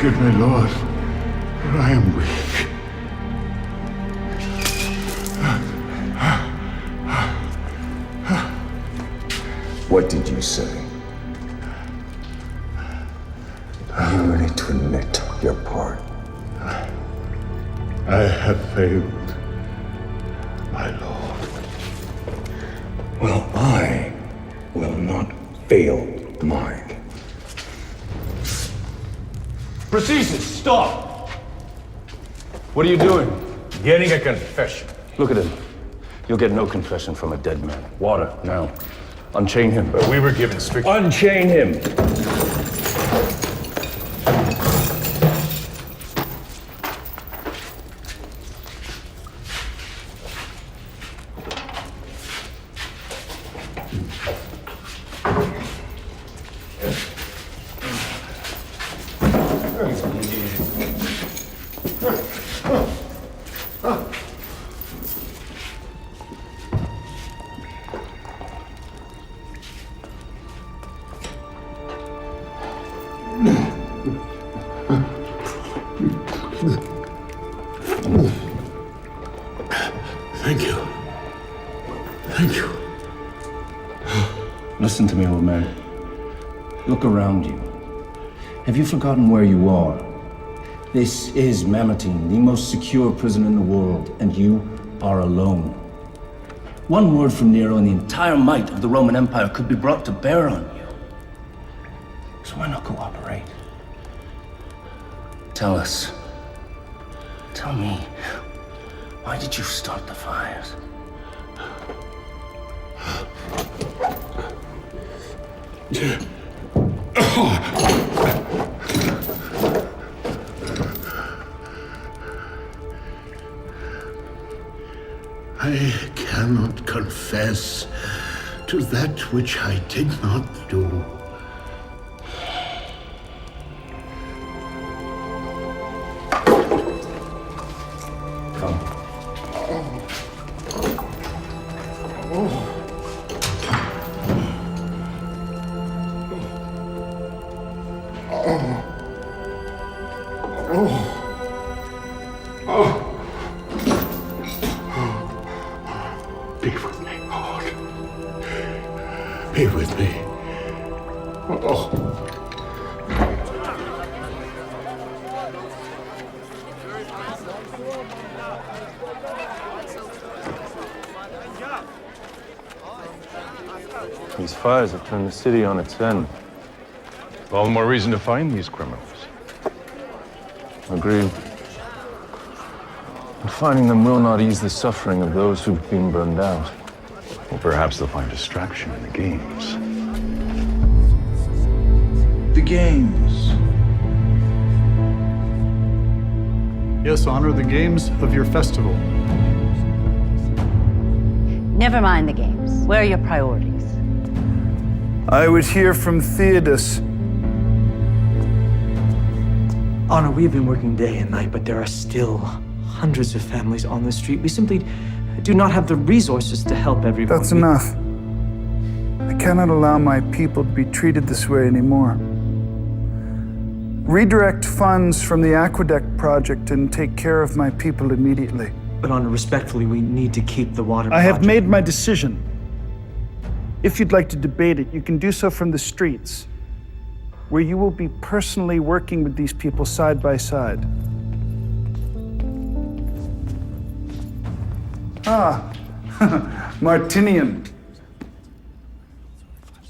Forgive me, Lord, for I am weak. What did you say? Are you ready to admit your part? I have failed, my Lord. Well, I will not fail mine. Prosthesis, stop! What are you doing? Getting a confession. Look at him. You'll get no confession from a dead man. Water, now. Unchain him. But we were given strict... Unchain him! Thank you. Thank you. Listen to me, old man. Look around you. Have you forgotten where you are? This is Mamertine, the most secure prison in the world, and you are alone. One word from Nero and the entire might of the Roman Empire could be brought to bear on you. So why not cooperate? Tell us. Tell me, why did you start the fires? I cannot confess to that which I did not do. Come. Be with me, Lord. Be with me. These fires have turned the city on its end. All the more reason to find these criminals. Agreed. But finding them will not ease the suffering of those who've been burned out. Well, perhaps they'll find distraction in the games. The games. Yes, honor the games of your festival. Never mind the games. Where are your priorities? I would hear from Theodos. Honor, we have been working day and night, but there are still hundreds of families on the street. We simply do not have the resources to help everyone. That's enough. I cannot allow my people to be treated this way anymore. Redirect funds from the Aqueduct project and take care of my people immediately. But Honor, respectfully, we need to keep the water I have project. made my decision. If you'd like to debate it, you can do so from the streets, where you will be personally working with these people side by side. Ah, Martinian.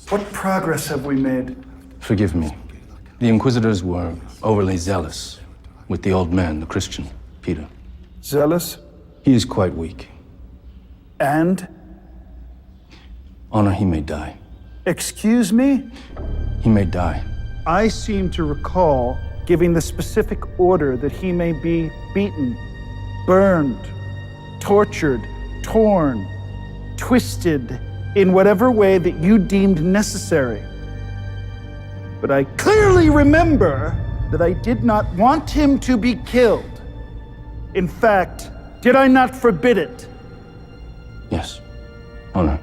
What progress have we made? Forgive me. The Inquisitors were overly zealous with the old man, the Christian, Peter. Zealous? He is quite weak. And? Honor, he may die. Excuse me? He may die. I seem to recall giving the specific order that he may be beaten, burned, tortured, torn, twisted, in whatever way that you deemed necessary. But I clearly remember that I did not want him to be killed. In fact, did I not forbid it? Yes, Honor.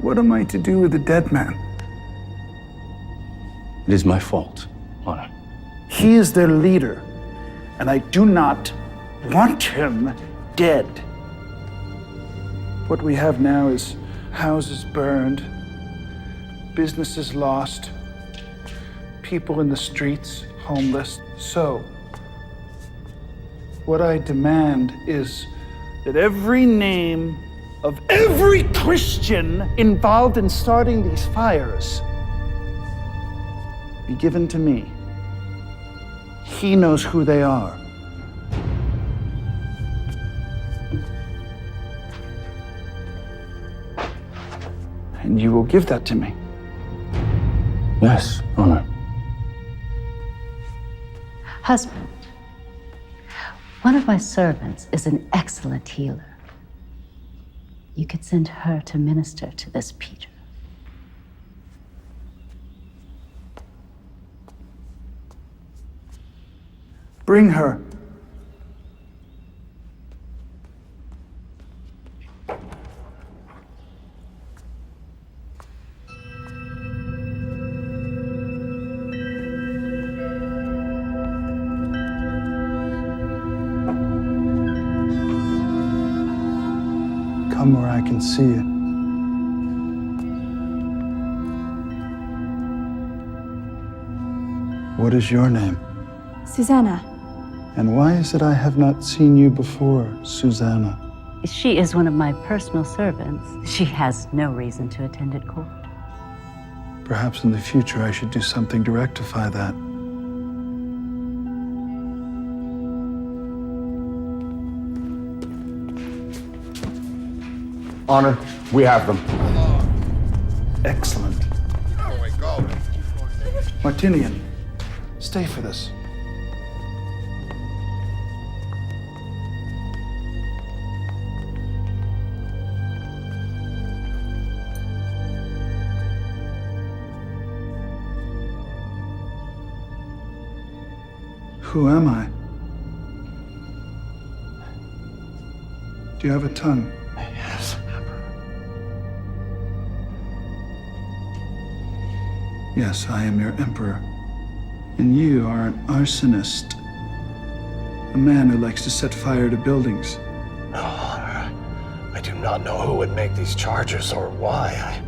What am I to do with a dead man? It is my fault, Honor. He is their leader, and I do not want him dead. What we have now is houses burned, businesses lost, people in the streets, homeless. So, what I demand is that every name of every Christian involved in starting these fires be given to me. He knows who they are. And you will give that to me. Yes, Honor. Husband, one of my servants is an excellent healer. You could send her to minister to this Peter. Bring her. Come where I can see you. What is your name? Susanna. And why is it I have not seen you before, Susanna? She is one of my personal servants. She has no reason to attend at court. Perhaps in the future I should do something to rectify that. Honor, we have them. Excellent. Martinian, stay for this. Who am I? Do you have a tongue? Yes, Yes, I am your emperor. And you are an arsonist. A man who likes to set fire to buildings. No, Honor. I do not know who would make these charges or why.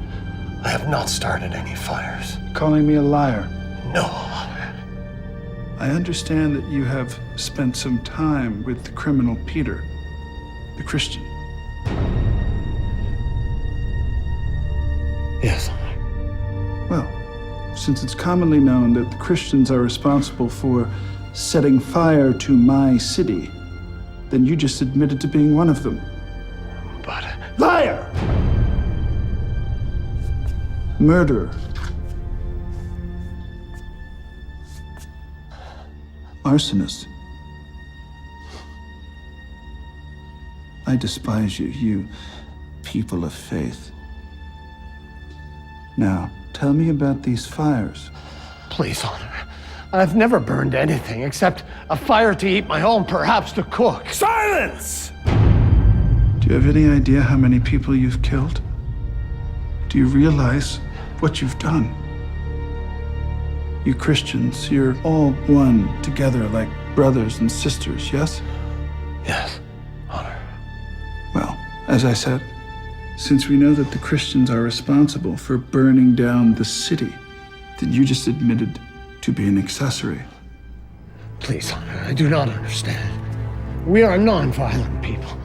I have not started any fires. Calling me a liar. No, Honor. I understand that you have spent some time with the criminal Peter, the Christian. Yes, Honor. Well, since it's commonly known that the Christians are responsible for setting fire to my city, then you just admitted to being one of them. But... Liar! Murderer. Arsonist. I despise you, you people of faith. Now, tell me about these fires. Please, Honor. I've never burned anything except a fire to heat my home, perhaps to cook. Silence! Do you have any idea how many people you've killed? Do you realize what you've done? You Christians, you're all one together like brothers and sisters, yes? Yes, Honor. Well, as I said, since we know that the Christians are responsible for burning down the city, then you just admitted to be an accessory. Please, Honor, I do not understand. We are non-violent people.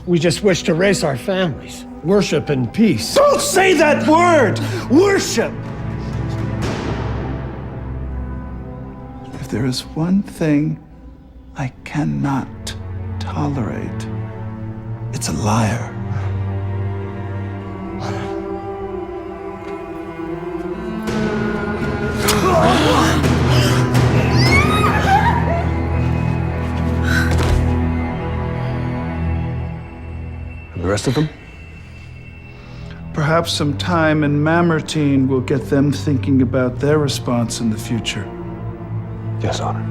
We just wish to raise our families, worship in peace. Don't say that word! Worship! If there is one thing I cannot tolerate, it's a liar. The rest of them? Perhaps some time in Mamertine will get them thinking about their response in the future. Yes, Honor.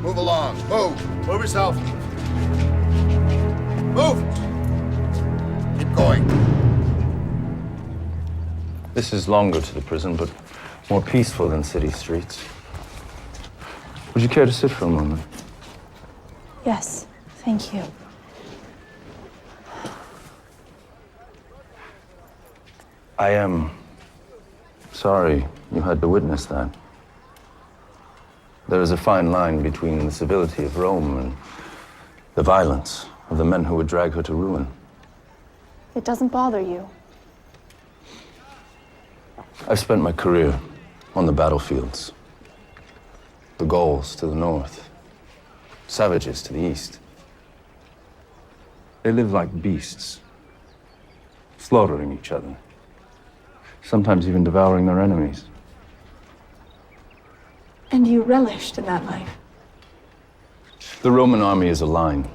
Move along. Move. Move yourself. Move. Keep going. This is longer to the prison, but More peaceful than city streets. Would you care to sit for a moment? Yes, thank you. I am sorry you had to witness that. There is a fine line between the civility of Rome and the violence of the men who would drag her to ruin. It doesn't bother you. I've spent my career on the battlefields. The Gauls to the north, savages to the east. They live like beasts, slaughtering each other, sometimes even devouring their enemies. And you relished in that life? The Roman army is a line,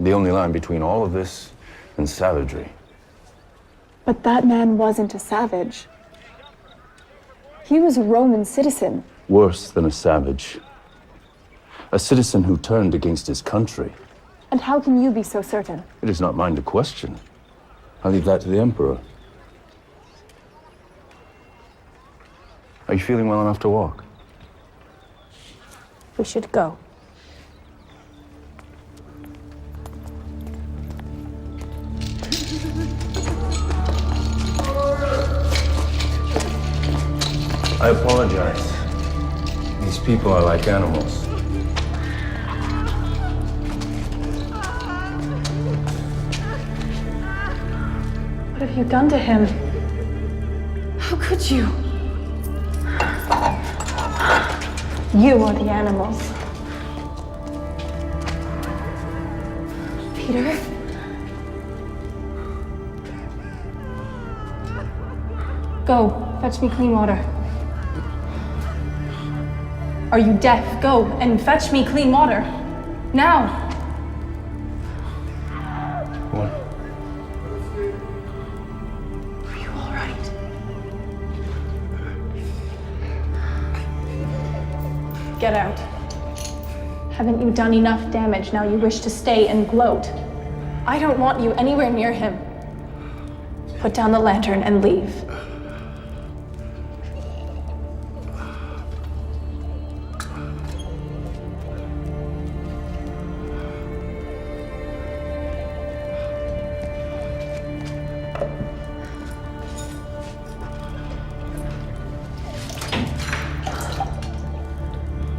the only line between all of this and savagery. But that man wasn't a savage. He was a Roman citizen. Worse than a savage. A citizen who turned against his country. And how can you be so certain? It is not mine to question. I leave that to the Emperor. Are you feeling well enough to walk? We should go. I apologize. These people are like animals. What have you done to him? How could you? You are the animals. Peter? Go, fetch me clean water. Are you deaf? Go and fetch me clean water. Now! What? Are you all right? Get out. Haven't you done enough damage now you wish to stay and gloat? I don't want you anywhere near him. Put down the lantern and leave.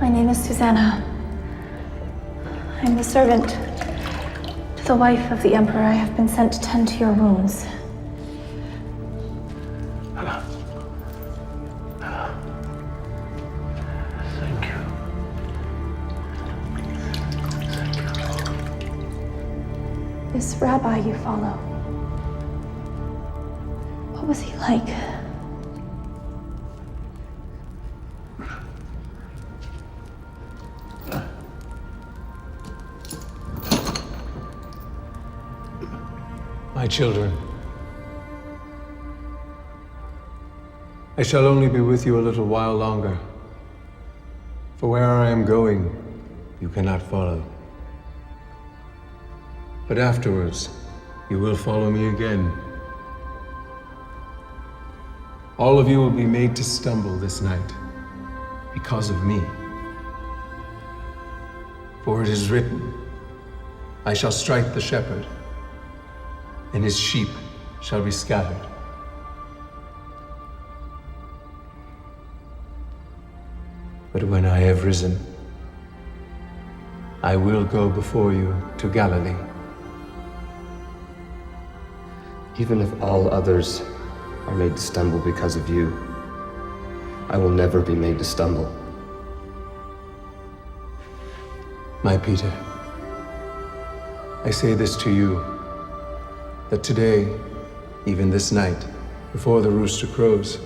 My name is Susanna. I'm the servant to the wife of the Emperor. I have been sent to tend to your wounds. Thank you. This rabbi you follow, what was he like? My children, I shall only be with you a little while longer, for where I am going, you cannot follow. But afterwards, you will follow me again. All of you will be made to stumble this night because of me. For it is written, I shall strike the shepherd, and his sheep shall be scattered. But when I have risen, I will go before you to Galilee. Even if all others are made to stumble because of you, I will never be made to stumble. My Peter, I say this to you, that today, even this night, before the rooster crows,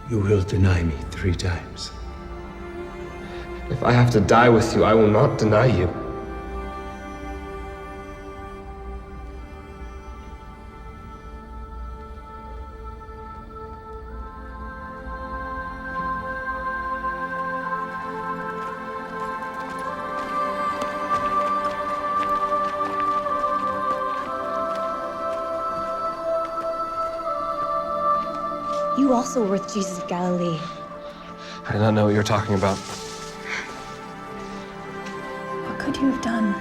you will deny me 3 times. If I have to die with you, I will not deny you. You also were with Jesus of Galilee. I do not know what you're talking about. What could you have done?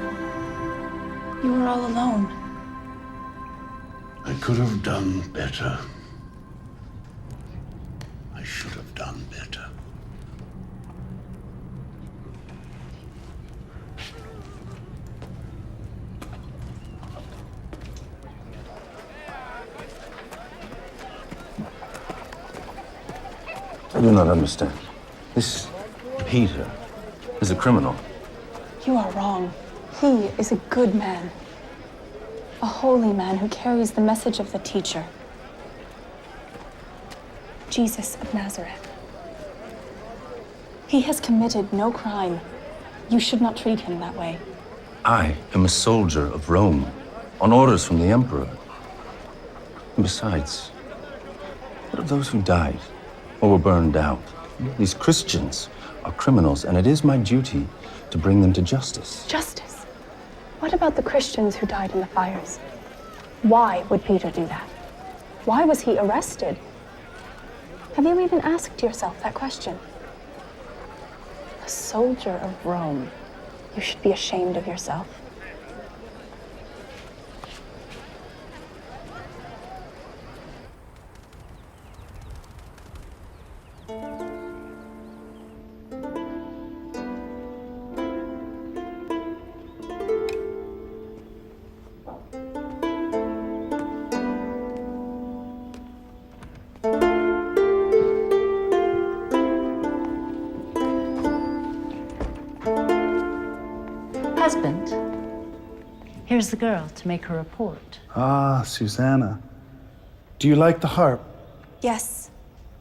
You were all alone. I could have done better. I should have done better. I do not understand. This Peter is a criminal. You are wrong. He is a good man. A holy man who carries the message of the teacher. Jesus of Nazareth. He has committed no crime. You should not treat him that way. I am a soldier of Rome, on orders from the emperor. And besides, what of those who died or were burned out? These Christians are criminals, and it is my duty to bring them to justice. Justice? What about the Christians who died in the fires? Why would Peter do that? Why was he arrested? Have you even asked yourself that question? A soldier of Rome. You should be ashamed of yourself. Husband, here's the girl to make her report. Ah, Susanna. Do you like the harp? Yes.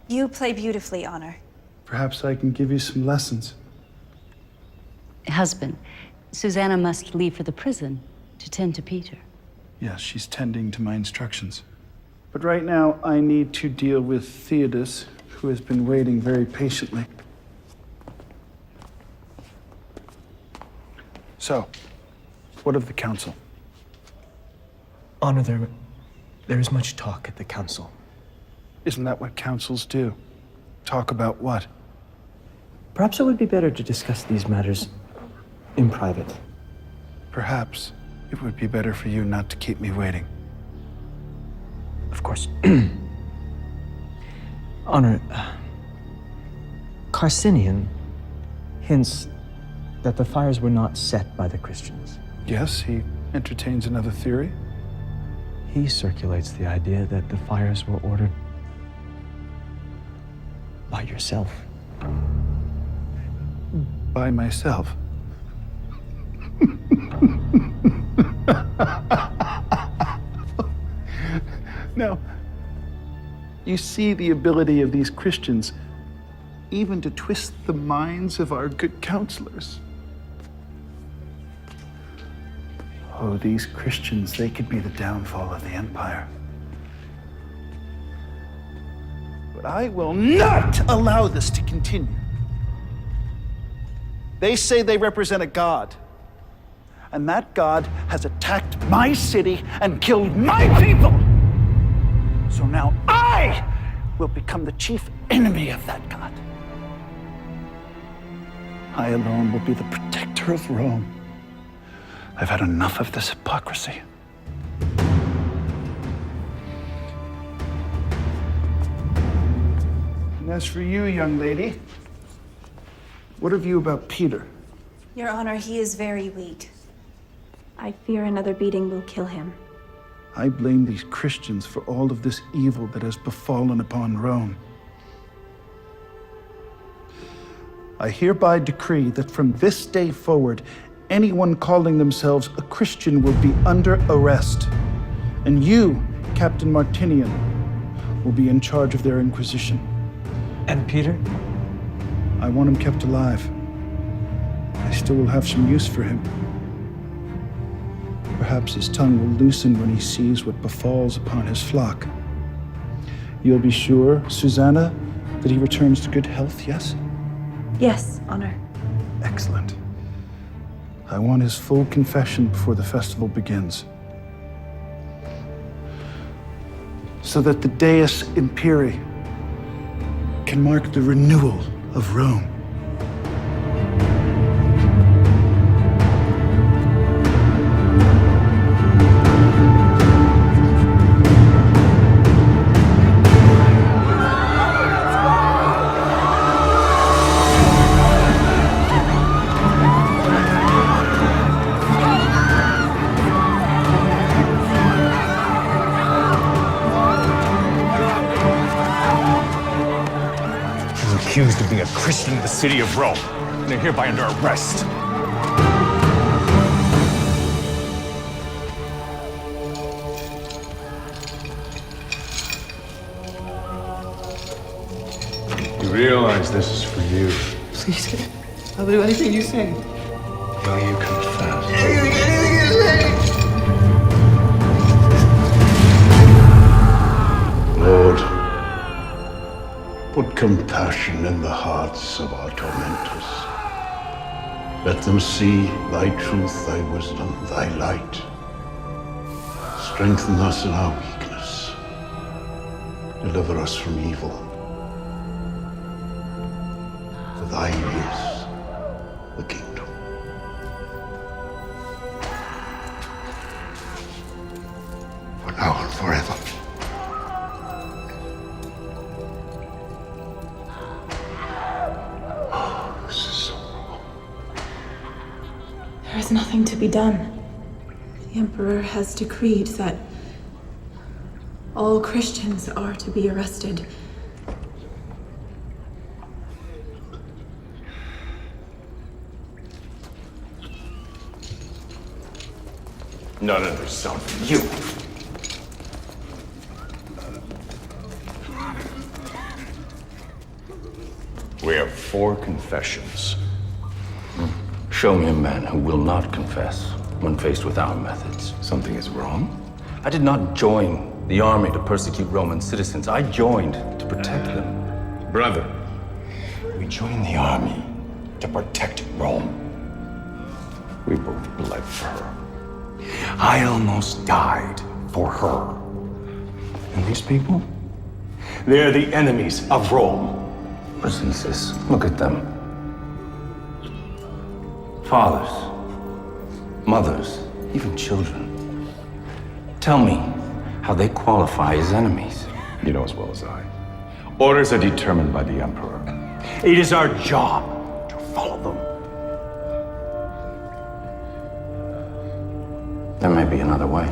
You play beautifully, Honor. Perhaps I can give you some lessons. Husband, Susanna must leave for the prison to tend to Peter. Yes, she's tending to my instructions. But right now, I need to deal with Theodos, who has been waiting very patiently. So, what of the council? Honor, there is much talk at the council. Isn't that what councils do? Talk about what? Perhaps it would be better to discuss these matters in private. Perhaps it would be better for you not to keep me waiting. Of course. Honor, Carcinian hints that the fires were not set by the Christians. Yes, he entertains another theory. He circulates the idea that the fires were ordered by yourself. By myself. Now, you see the ability of these Christians even to twist the minds of our good counselors. Oh, these Christians, they could be the downfall of the empire. But I will not allow this to continue. They say they represent a god, and that god has attacked my city and killed my people. So now I will become the chief enemy of that god. I alone will be the protector of Rome. I've had enough of this hypocrisy. And as for you, young lady, what have you about Peter? Your Honor, he is very weak. I fear another beating will kill him. I blame these Christians for all of this evil that has befallen upon Rome. I hereby decree that from this day forward, anyone calling themselves a Christian will be under arrest. And you, Captain Martinian, will be in charge of their inquisition. And Peter? I want him kept alive. I still will have some use for him. Perhaps his tongue will loosen when he sees what befalls upon his flock. You'll be sure, Susanna, that he returns to good health, yes? Yes, Honor. Excellent. I want his full confession before the festival begins, so that the Deus Imperii can mark the renewal of Rome. Accused of being a Christian in the city of Rome, and are hereby under arrest. You realize this is for you. Please, I'll do anything you say. Will you confess? Anything you say! Lord, put compassion in the hearts of our tormentors. Let them see thy truth, thy wisdom, thy light. Strengthen us in our weakness. Deliver us from evil. For thine is the kingdom. For now and forever. There is nothing to be done. The Emperor has decreed that all Christians are to be arrested. None of this sound for you. We have 4 confessions. Show me a man who will not confess when faced with our methods. Something is wrong? I did not join the army to persecute Roman citizens. I joined to protect them. Brother, we joined the army to protect Rome. We both bled for her. I almost died for her. And these people? They're the enemies of Rome. Jesus, look at them. Fathers, mothers, even children. Tell me how they qualify as enemies. You know as well as I. Orders are determined by the Emperor. It is our job to follow them. There may be another way.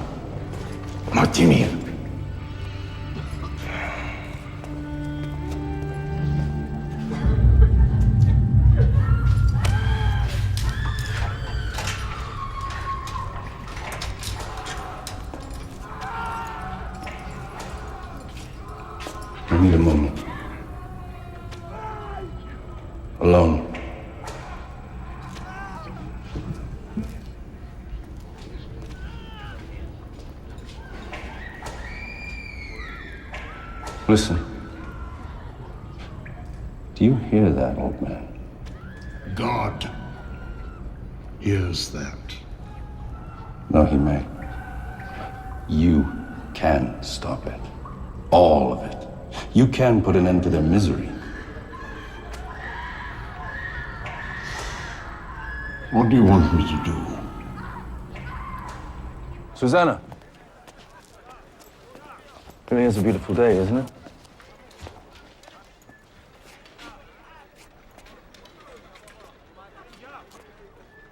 What do you mean? I need a moment. Alone. Listen. Do you hear that, old man? God hears that. No, he may. You can stop it. All of it. You can put an end to their misery. What do you want me to do? Susanna. Today is a beautiful day, isn't it?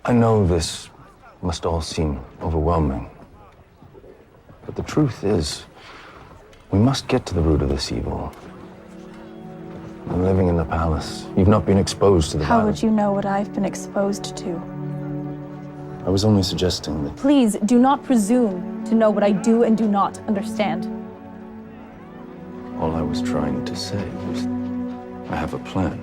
I know this must all seem overwhelming. But the truth is, we must get to the root of this evil. I'm living in the palace. You've not been exposed to the How violence. would you know what I've been exposed to? I was only suggesting that Please do not presume to know what I do and do not understand. all I was trying to say was I have a plan.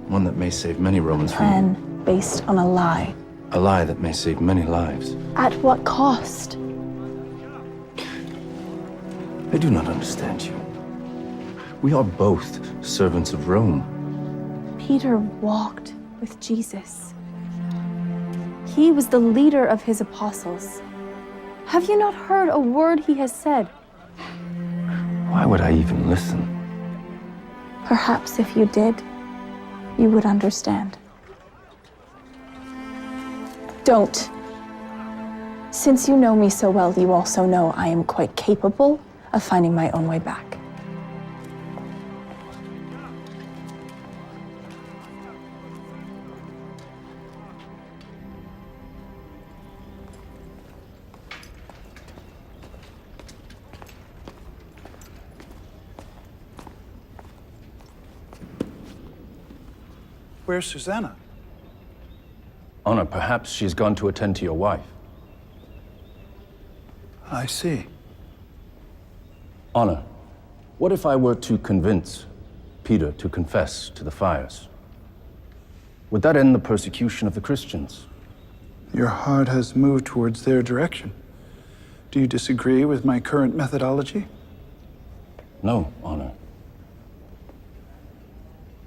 One that may save many Romans from Plan based on a lie. a lie that may save many lives. At what cost? I do not understand you. We are both servants of Rome. Peter walked with Jesus. He was the leader of his apostles. Have you not heard a word he has said? Why would I even listen? Perhaps if you did, you would understand. Don't. Since you know me so well, you also know I am quite capable of finding my own way back. Where's Susanna? Honor, perhaps she's gone to attend to your wife. I see. Honor, what if I were to convince Peter to confess to the fires? Would that end the persecution of the Christians? Your heart has moved towards their direction. Do you disagree with my current methodology? No, Honor.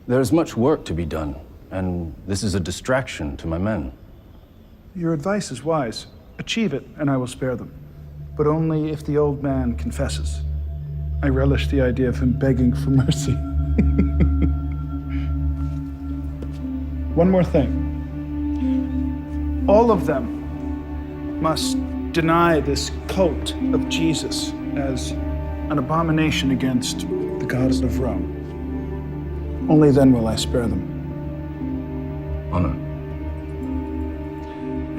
There's much work to be done, and this is a distraction to my men. Your advice is wise. Achieve it, and I will spare them. But only if the old man confesses. I relish the idea of him begging for mercy. One more thing. All of them must deny this cult of Jesus as an abomination against the gods of Rome. Only then will I spare them. Honor.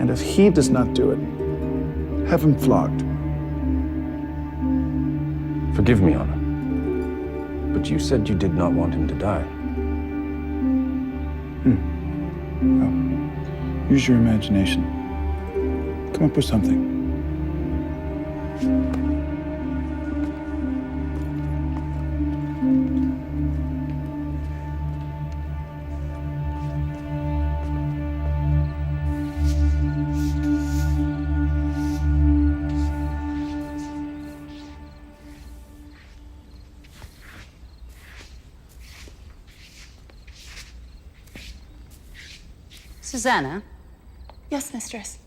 And if he does not do it, have him flogged. Forgive me, Honor. But you said you did not want him to die. Well, use your imagination. Come up with something. Susanna, Yes, mistress.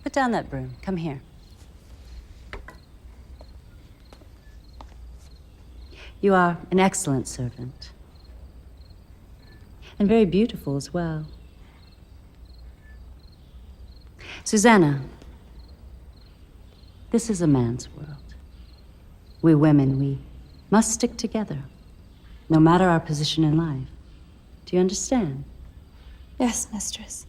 put down that broom. Come here. You are an excellent servant. And very beautiful as well. Susanna, this is a man's world. We women, we must stick together, no matter our position in life. Do you understand? Yes, mistress.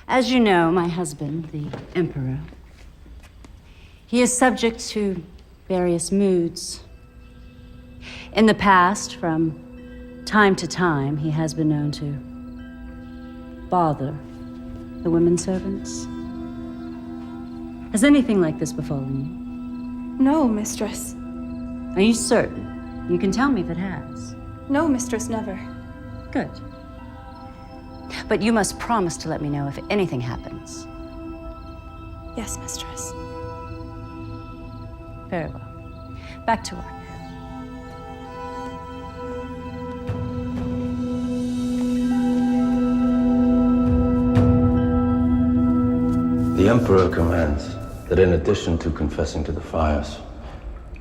As you know, my husband, the Emperor, he is subject to various moods. In the past, from time to time, he has been known to bother the women servants. Has anything like this befallen No, mistress. you? Are you certain? You can tell me if it has. No, mistress, never. Good. But you must promise to let me know if anything happens. Yes, mistress. Very well. Back to work. The Emperor commands that in addition to confessing to the fires,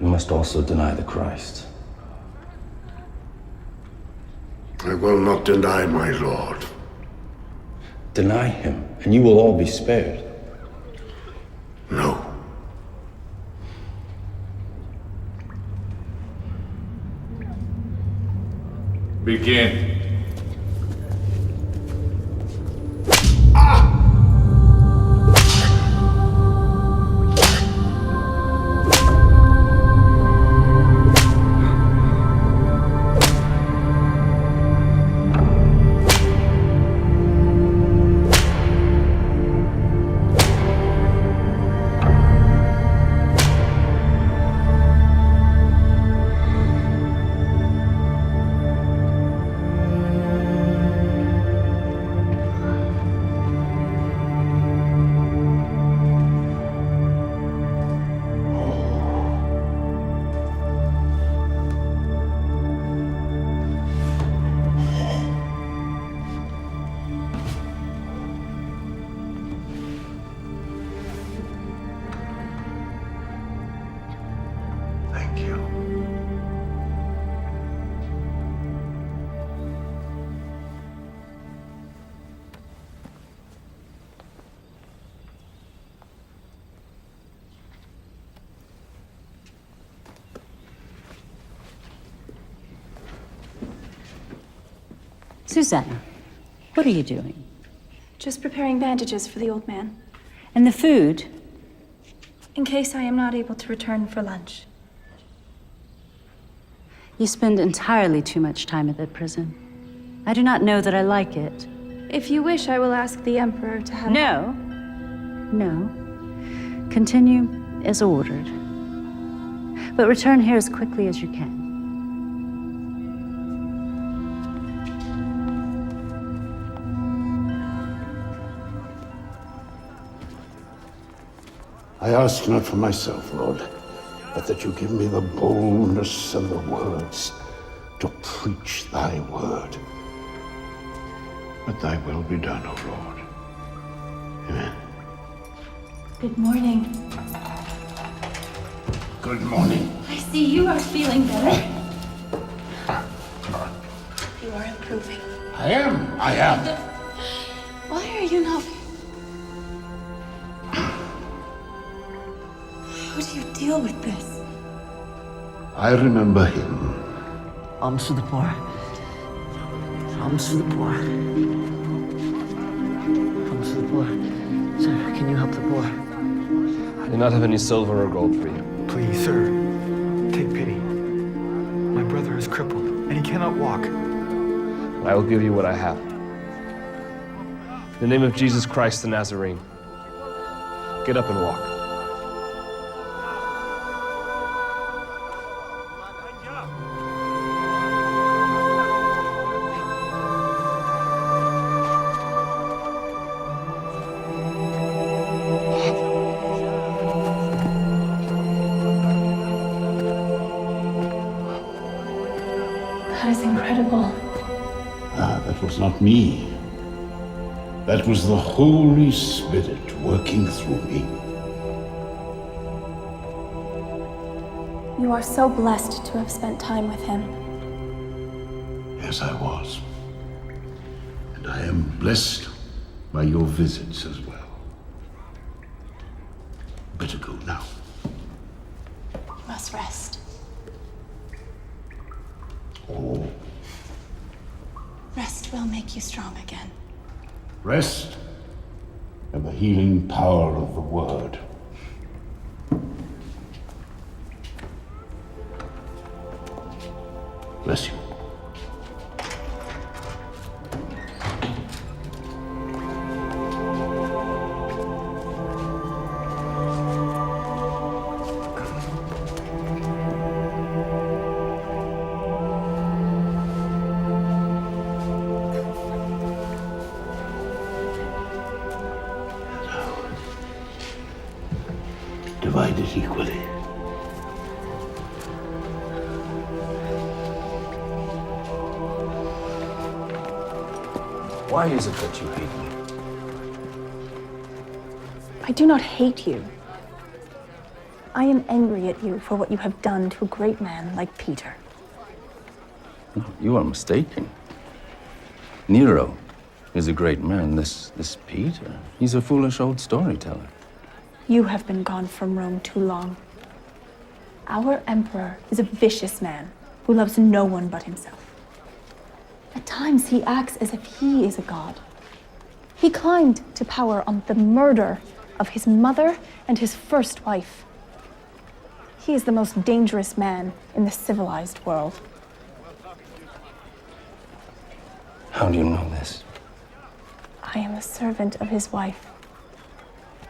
you must also deny the Christ. I will not deny my lord. Deny him, and you will all be spared. No. Begin. Susanna, what are you doing? Just preparing bandages for the old man. And the food? In case I am not able to return for lunch. You spend entirely too much time at that prison. I do not know that I like it. If you wish, I will ask the Emperor to have... No. No. Continue as ordered. But return here as quickly as you can. I ask not for myself, Lord, but that you give me the boldness and the words to preach thy word. But thy will be done, O Lord. Amen. Good morning. Good morning. I see you are feeling better. You are improving. I am. Why are you not... How do you deal with this? I remember him. Alms for the poor. Alms for the poor. Alms for the poor. Sir, can you help the poor? I do not have any silver or gold for you. Please, sir, take pity. My brother is crippled, and he cannot walk. I will give you what I have. In the name of Jesus Christ the Nazarene, get up and walk. That is incredible. That was not me. That was the Holy Spirit working through me. You are so blessed to have spent time with him. Yes, I was. And I am blessed by your visits as well. Better go now. You must rest. Oh, Rest will make you strong again. rest and the healing power of the word. Bless you. Divide it equally. Why is it that you hate me? I do not hate you. I am angry at you for what you have done to a great man like Peter. No, you are mistaken. Nero is a great man. This Peter, he's a foolish old storyteller. You have been gone from Rome too long. Our emperor is a vicious man who loves no one but himself. At times, he acts as if he is a god. He climbed to power on the murder of his mother and his first wife. He is the most dangerous man in the civilized world. How do you know this? I am a servant of his wife.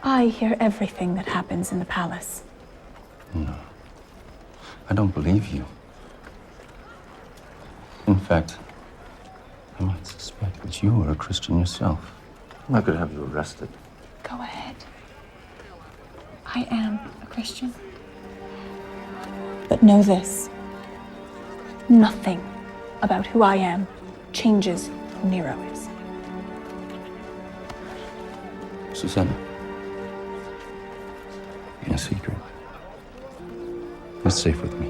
I hear everything that happens in the palace. No, I don't believe you. In fact, I might suspect that you are a Christian yourself. I could have you arrested. Go ahead. I am a Christian. But know this. Nothing about who I am changes who Nero is. Susanna, in a secret, it's safe with me.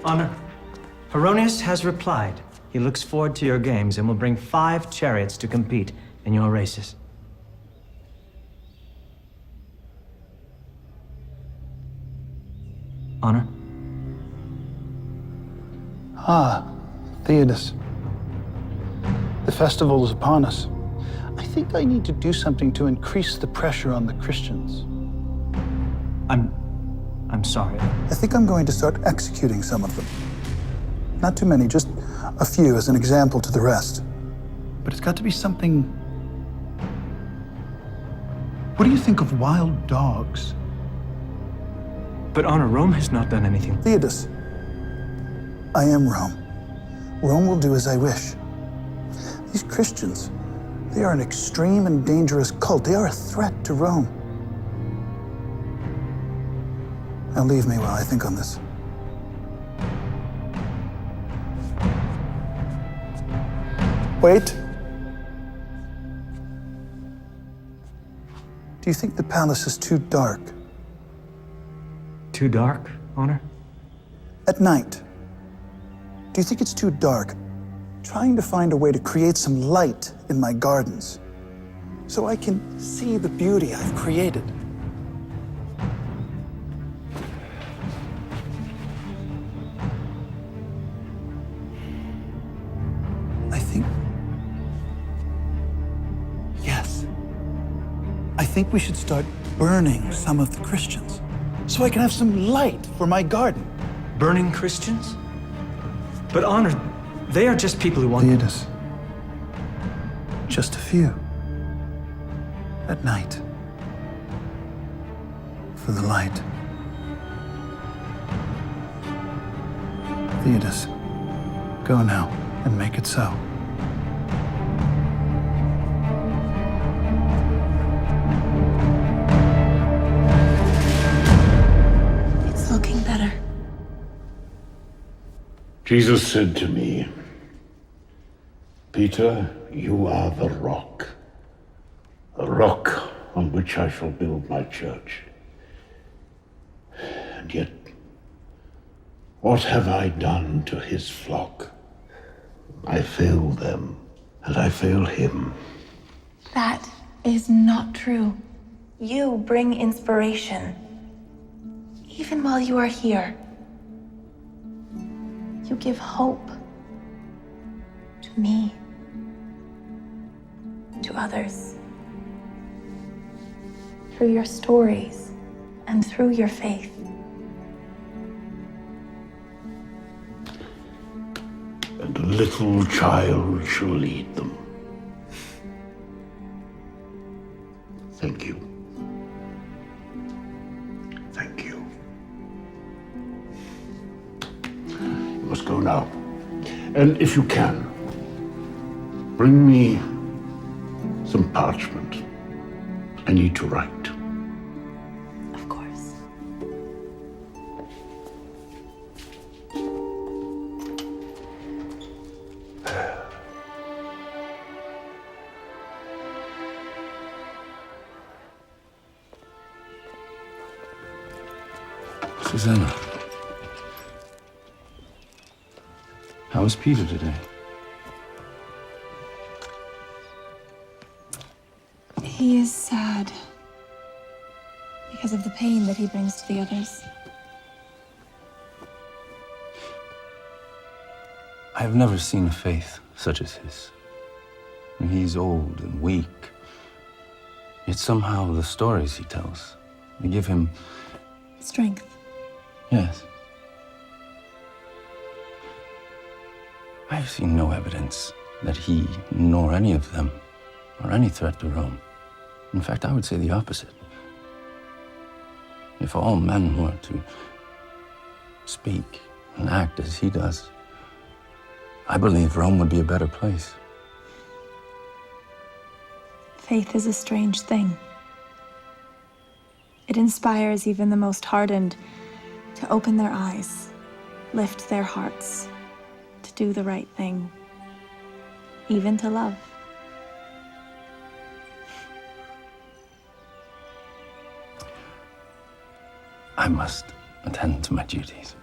Honor, Heronius has replied. He looks forward to your games and will bring 5 chariots to compete in your races. Honor? Ah, Theodos. The festival is upon us. I think I need to do something to increase the pressure on the Christians. I'm sorry. I think I'm going to start executing some of them. Not too many, just a few as an example to the rest. But it's got to be something... What do you think of wild dogs? But Honor, Rome has not done anything. Theodos, I am Rome. Rome will do as I wish. These Christians, they are an extreme and dangerous cult. They are a threat to Rome. Now leave me while I think on this. Wait. Do you think the palace is too dark? Too dark, Honor? At night. Do you think it's too dark? Trying to find a way to create some light in my gardens so I can see the beauty I've created. I think we should start burning some of the Christians so I can have some light for my garden. Burning Christians? But Honor, they are just people who want... Theodos. Just a few. At night. For the light. Theodos, go now and make it so. Jesus said to me, Peter, you are the rock on which I shall build my church. And yet, what have I done to his flock? I failed them, and I fail him. That is not true. You bring inspiration, even while you are here. You give hope to me, to others, through your stories and through your faith. And a little child shall lead them. Thank you. Thank you. You must go now. And if you can, bring me some parchment. I need to write. Of course. Susanna, how is Peter today? He is sad because of the pain that he brings to the others. I have never seen a faith such as his. And he's old and weak. Yet somehow the stories he tells, they give him... Strength. Yes. I have seen no evidence that he, nor any of them, are any threat to Rome. In fact, I would say the opposite. If all men were to speak and act as he does, I believe Rome would be a better place. Faith is a strange thing. It inspires even the most hardened to open their eyes, lift their hearts, to do the right thing, even to love. I must attend to my duties.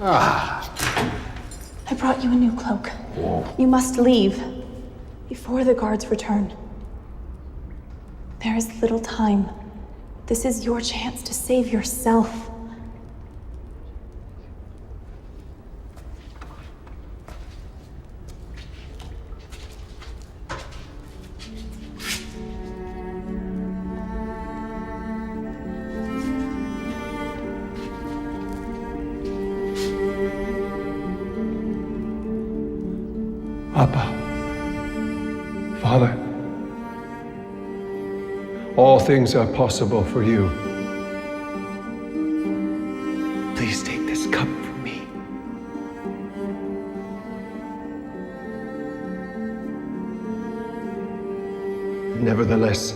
I brought you a new cloak. You must leave before the guards return. There is little time. This is your chance to save yourself. Abba, Father, all things are possible for you. Please take this cup from me. Nevertheless,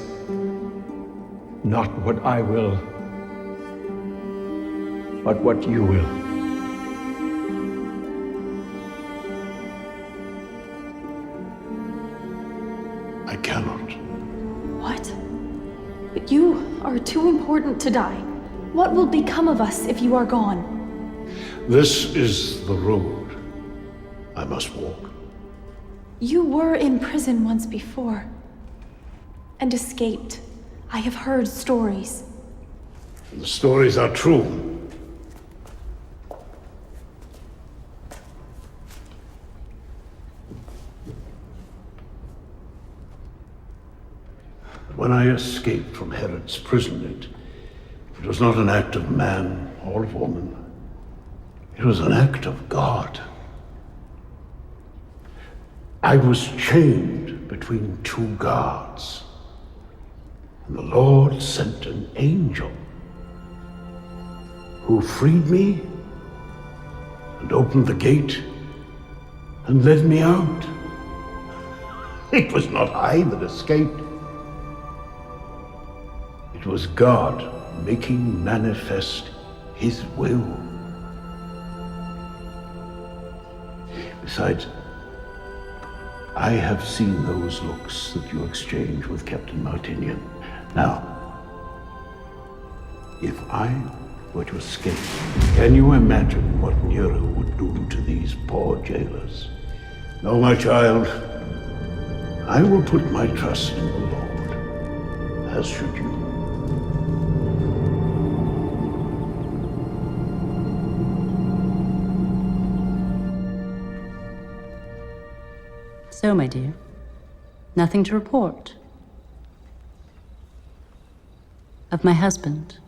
not what I will, but what you will. I cannot. What? But you are too important to die. What will become of us if you are gone? This is the road I must walk. You were in prison once before and escaped. I have heard stories. The stories are true. When I escaped from Herod's prison, it was not an act of man or of woman. It was an act of God. I was chained between two guards, and the Lord sent an angel who freed me and opened the gate and led me out. It was not I that escaped. It was God making manifest His will. Besides, I have seen those looks that you exchanged with Captain Martinian. Now, if I were to escape, can you imagine what Nero would do to these poor jailers? No, my child, I will put my trust in the Lord, as should you. So, my dear, nothing to report? Of my husband?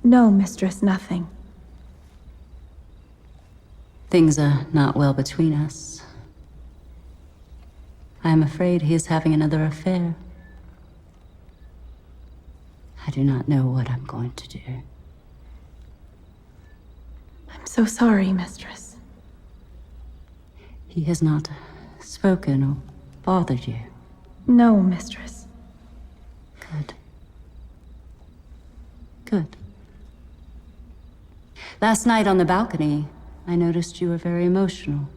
No, mistress, nothing. Things are not well between us. I am afraid he is having another affair. I do not know what I'm going to do. I'm so sorry, mistress. He has not spoken or bothered you? No, mistress. Good. Good. Last night on the balcony, I noticed you were very emotional.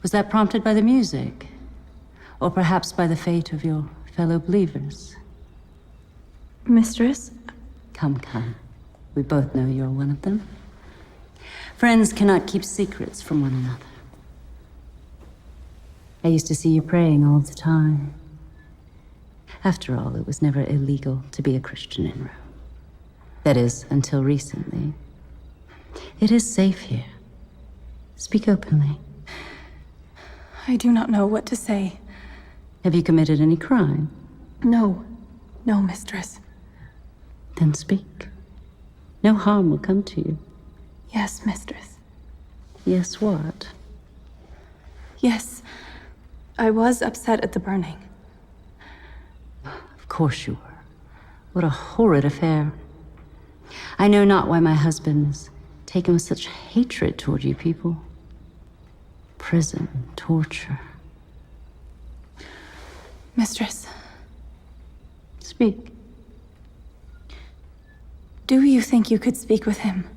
Was that prompted by the music? Or perhaps by the fate of your fellow believers? Mistress? Come, come. We both know you're one of them. Friends cannot keep secrets from one another. I used to see you praying all the time. After all, it was never illegal to be a Christian in Rome. That is, until recently. It is safe here. Speak openly. I do not know what to say. Have you committed any crime? No. No, mistress. Then speak. No harm will come to you. Yes, mistress. Yes, what? Yes. I was upset at the burning. Of course you were. What a horrid affair. I know not why my husband is taken with such hatred toward you people. Prison, torture. Mistress. Speak. Do you think you could speak with him?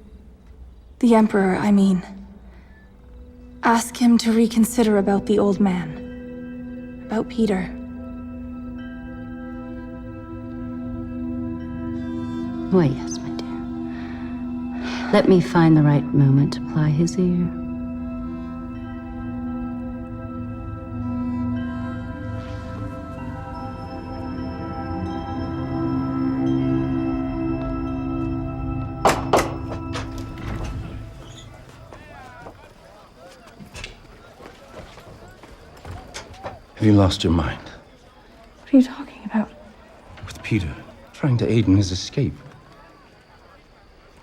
The Emperor, I mean. Ask him to reconsider about the old man. About Peter. Why, yes, my dear. Let me find the right moment to ply his ear. Have you lost your mind? What are you talking about? With Peter, trying to aid in his escape.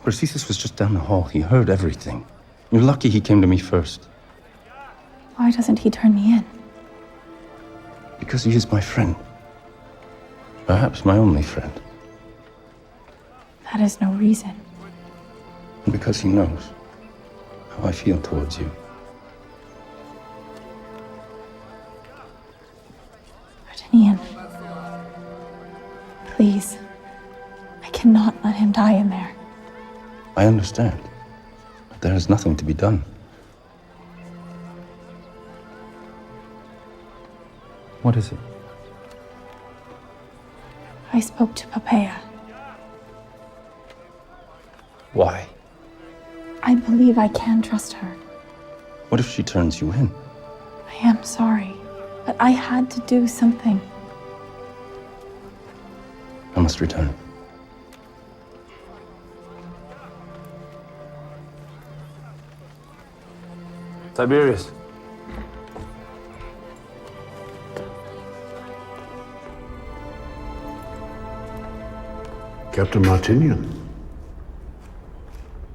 Perseus was just down the hall. He heard everything. You're lucky he came to me first. Why doesn't he turn me in? Because he is my friend. Perhaps my only friend. That is no reason. And because he knows how I feel towards you. Ian, please. I cannot let him die in there. I understand. But there is nothing to be done. What is it? I spoke to Popea. Why? I believe I can trust her. What if she turns you in? I am sorry, but I had to do something. I must return. Tiberius. Captain Martinian,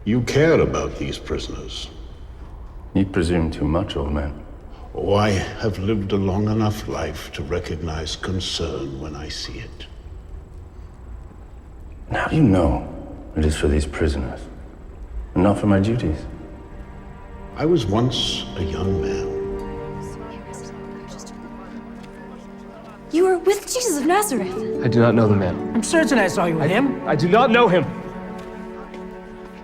you care about these prisoners. You presume too much, old man. Oh, I have lived a long enough life to recognize concern when I see it. And how do you know it is for these prisoners, and not for my duties? I was once a young man. You were with Jesus of Nazareth. I do not know the man. I'm certain I saw you with him. I do not know him.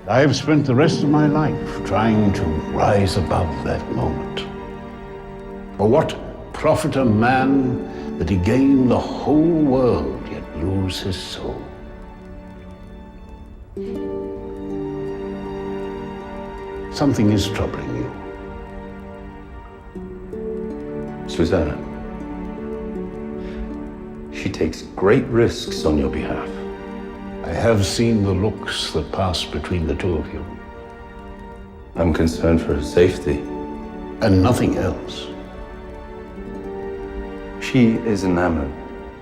I have spent the rest of my life trying to rise above that moment. For what profit a man that he gain the whole world yet lose his soul? Something is troubling you. Susanna. She takes great risks on your behalf. I have seen the looks that pass between the two of you. I'm concerned for her safety. And nothing else. She is enamored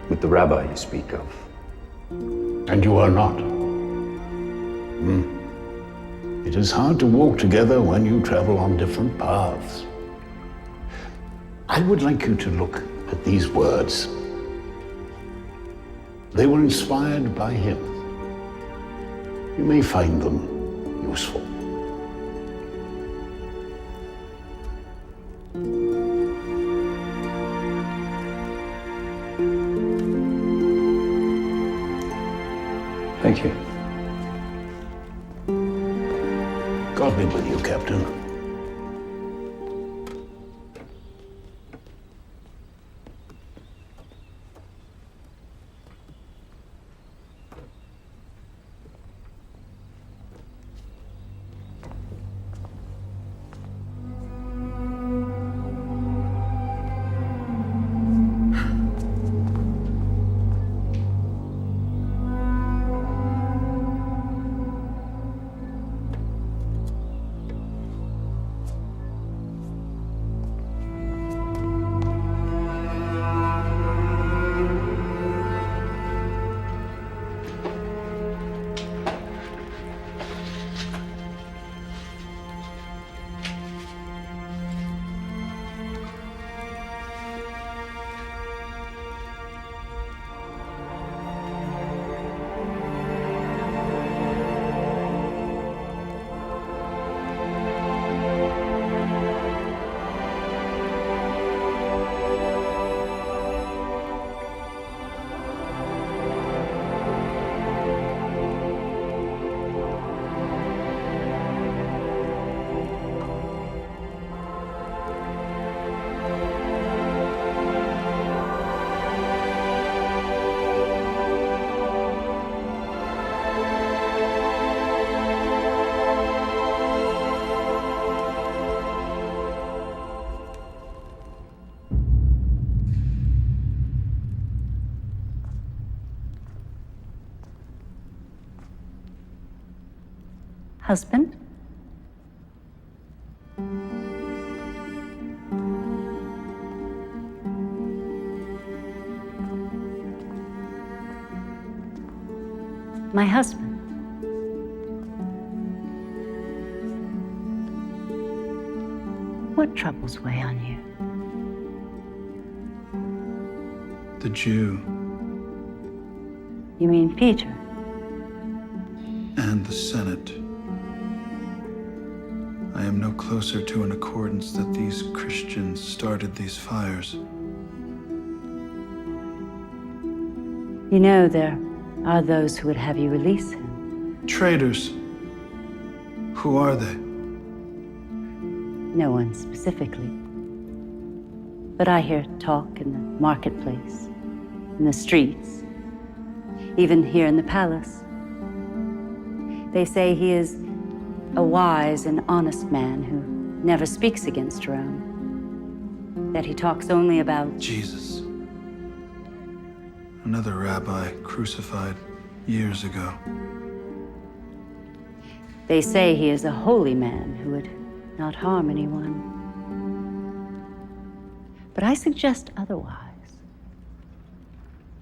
with the rabbi you speak of. And you are not. It is hard to walk together when you travel on different paths. I would like you to look at these words. They were inspired by him. You may find them useful. Thank you. God be with you, Captain. Husband? My husband. What troubles weigh on you? The Jew You mean Peter? and the Senate. I am no closer to an accordance that these Christians started these fires. You know, there are those who would have you release him. Traitors. Who are they? No one specifically. But I hear talk in the marketplace, in the streets, even here in the palace. They say he is a wise and honest man who never speaks against Rome, that he talks only about Jesus. Another rabbi crucified years ago. They say he is a holy man who would not harm anyone. But I suggest otherwise.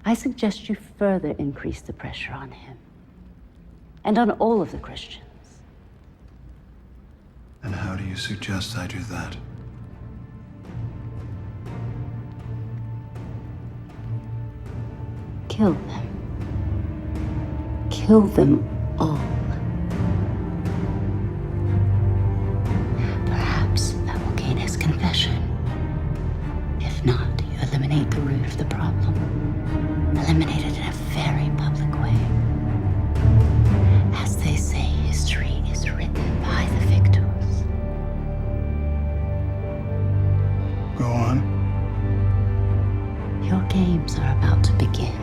I suggest you further increase the pressure on him and on all of the Christians. And how do you suggest I do that? Kill them. Kill them all. Perhaps that will gain his confession. If not, you eliminate the root of the problem. Eliminate it in a very public way. As they say, history is written by the victors. Go on. Your games are about to begin.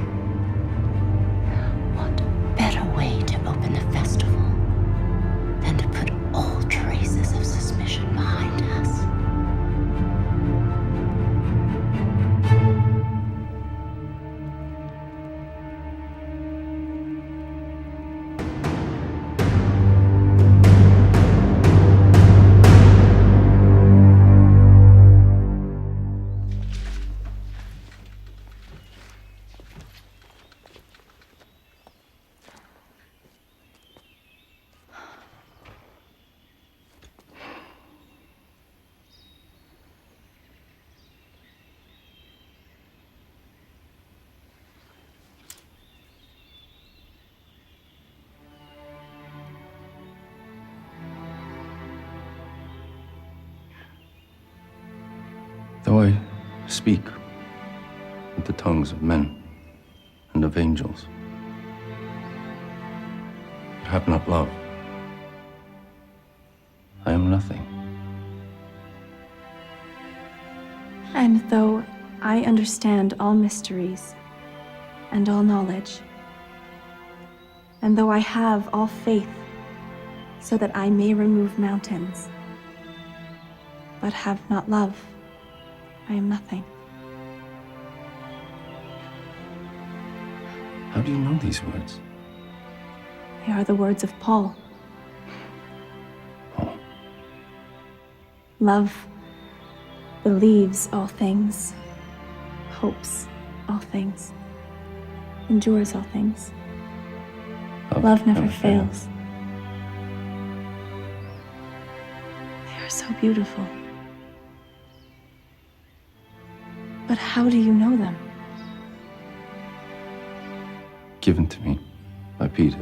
What better way to open the festival than to put all traces of suspicion behind us? Though I speak with the tongues of men and of angels, but have not love, I am nothing. And though I understand all mysteries and all knowledge, and though I have all faith so that I may remove mountains, but have not love, I am nothing. How do you know these words? They are the words of Paul. Paul. Love believes all things, hopes all things, endures all things. Love never fails. They are so beautiful. But how do you know them? Given to me by Peter,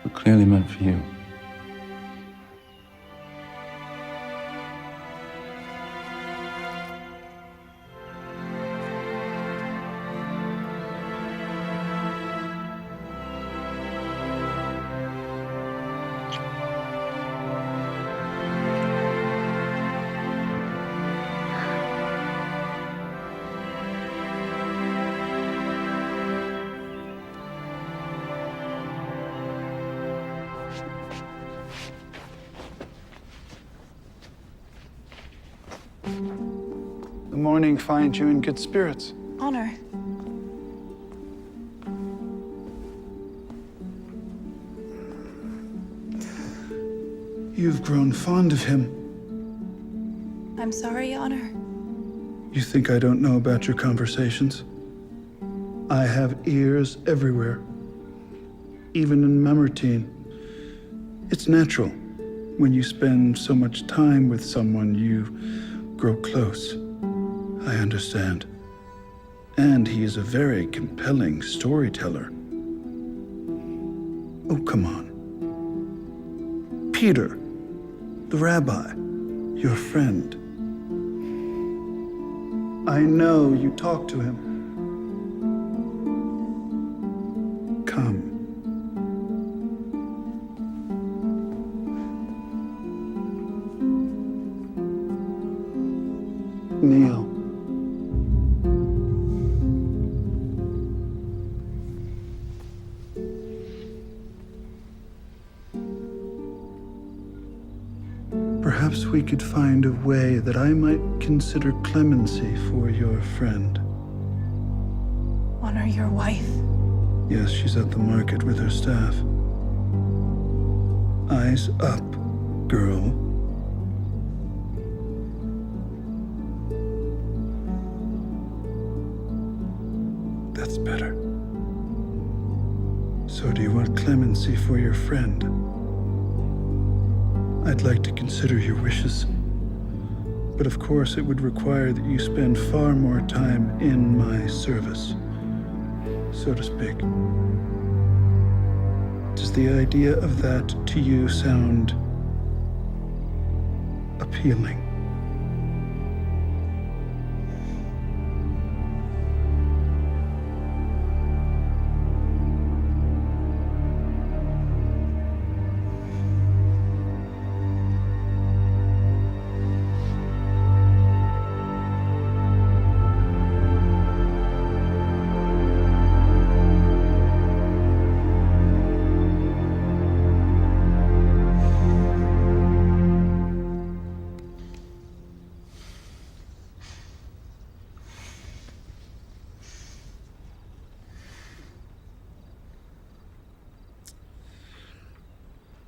but clearly meant for you. The morning finds you in good spirits. Honor. You've grown fond of him. I'm sorry, Honor. You think I don't know about your conversations? I have ears everywhere, even in Mamertine. It's natural. When you spend so much time with someone, you grow close. I understand. And he is a very compelling storyteller. Oh, come on. Peter, the rabbi, your friend. I know you talked to him. Come. Kneel. Perhaps we could find a way that I might consider clemency for your friend. Honor your wife. Yes, she's at the market with her staff. Eyes up, girl. That's better. So do you want clemency for your friend? I'd like to consider your wishes. But of course, it would require that you spend far more time in my service, so to speak. Does the idea of that to you sound appealing?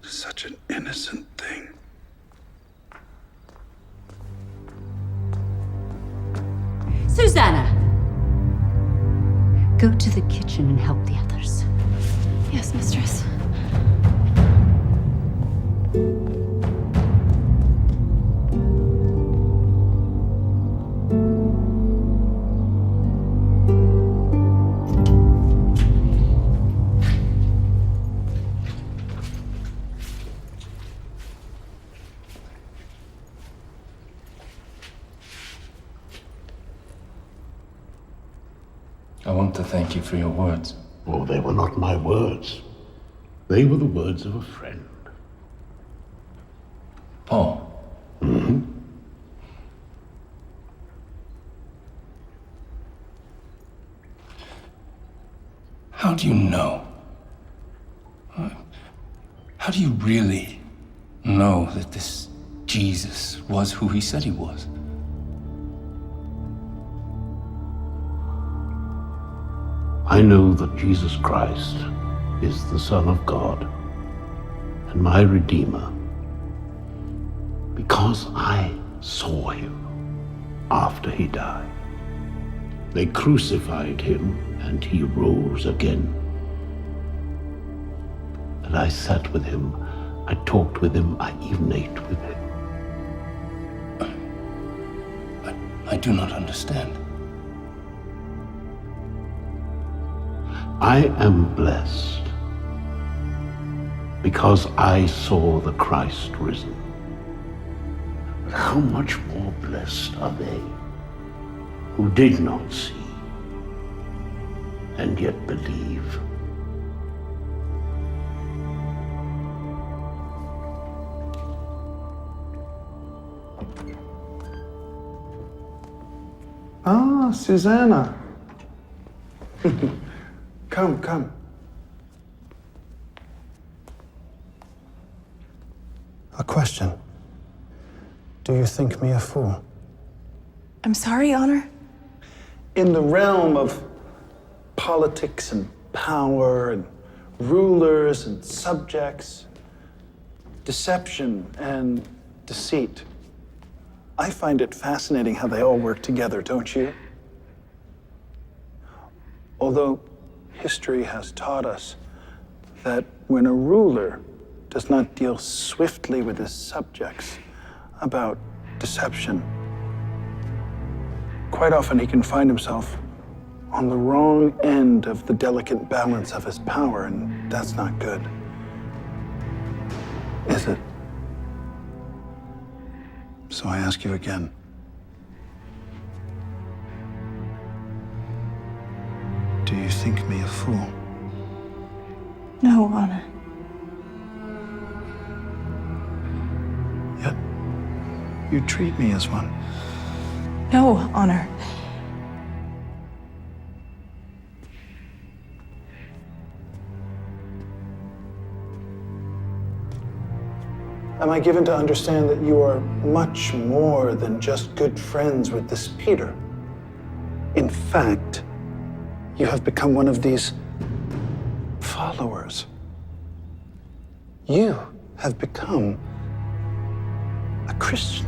Such an innocent thing. Susanna! Go to the kitchen and help the others. Yes, mistress. I want to thank you for your words. Oh, they were not my words. They were the words of a friend. Paul. Mm-hmm. How do you know? How do you really know that this Jesus was who he said he was? I know that Jesus Christ is the Son of God and my Redeemer because I saw him after he died. They crucified him and he rose again. And I sat with him, I talked with him, I even ate with him. I do not understand. I am blessed because I saw the Christ risen. But how much more blessed are they who did not see and yet believe? Ah, Susanna. Come, come. A question. Do you think me a fool? I'm sorry, Honor. In the realm of politics and power and rulers and subjects, deception and deceit. I find it fascinating how they all work together, don't you? Although history has taught us that when a ruler does not deal swiftly with his subjects about deception, quite often he can find himself on the wrong end of the delicate balance of his power, and that's not good. Is it? So I ask you again. Do you think me a fool? No, Honor. Yet, you treat me as one. No, Honor. Am I given to understand that you are much more than just good friends with this Peter? In fact, you have become one of these followers. You have become a Christian.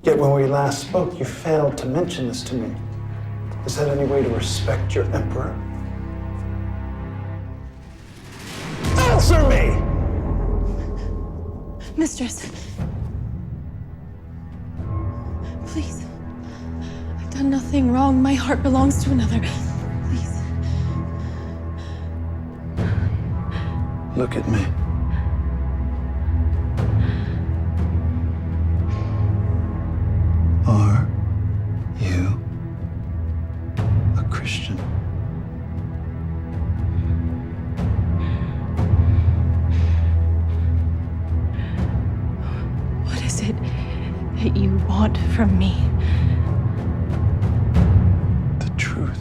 Yet when we last spoke, you failed to mention this to me. Is that any way to respect your emperor? Answer me! Mistress. Please. I've done nothing wrong. My heart belongs to another. Please. Look at me. Are you a Christian? What is it that you want from me? The truth.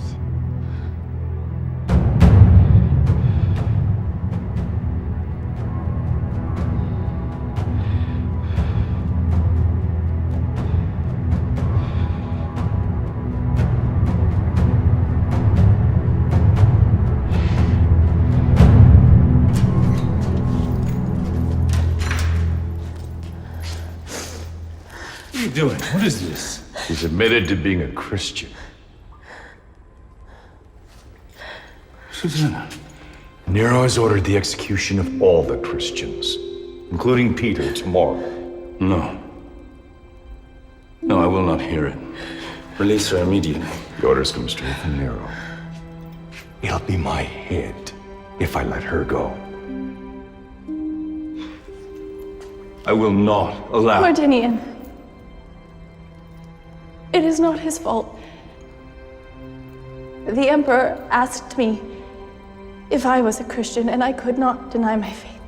What are you doing? What is this? He's admitted to being a Christian. Susanna. Nero has ordered the execution of all the Christians, including Peter, tomorrow. No. No, I will not hear it. Release her immediately. The orders come straight from Nero. It'll be my head if I let her go. I will not allow... Mardinian. It is not his fault. The Emperor asked me if I was a Christian, and I could not deny my faith.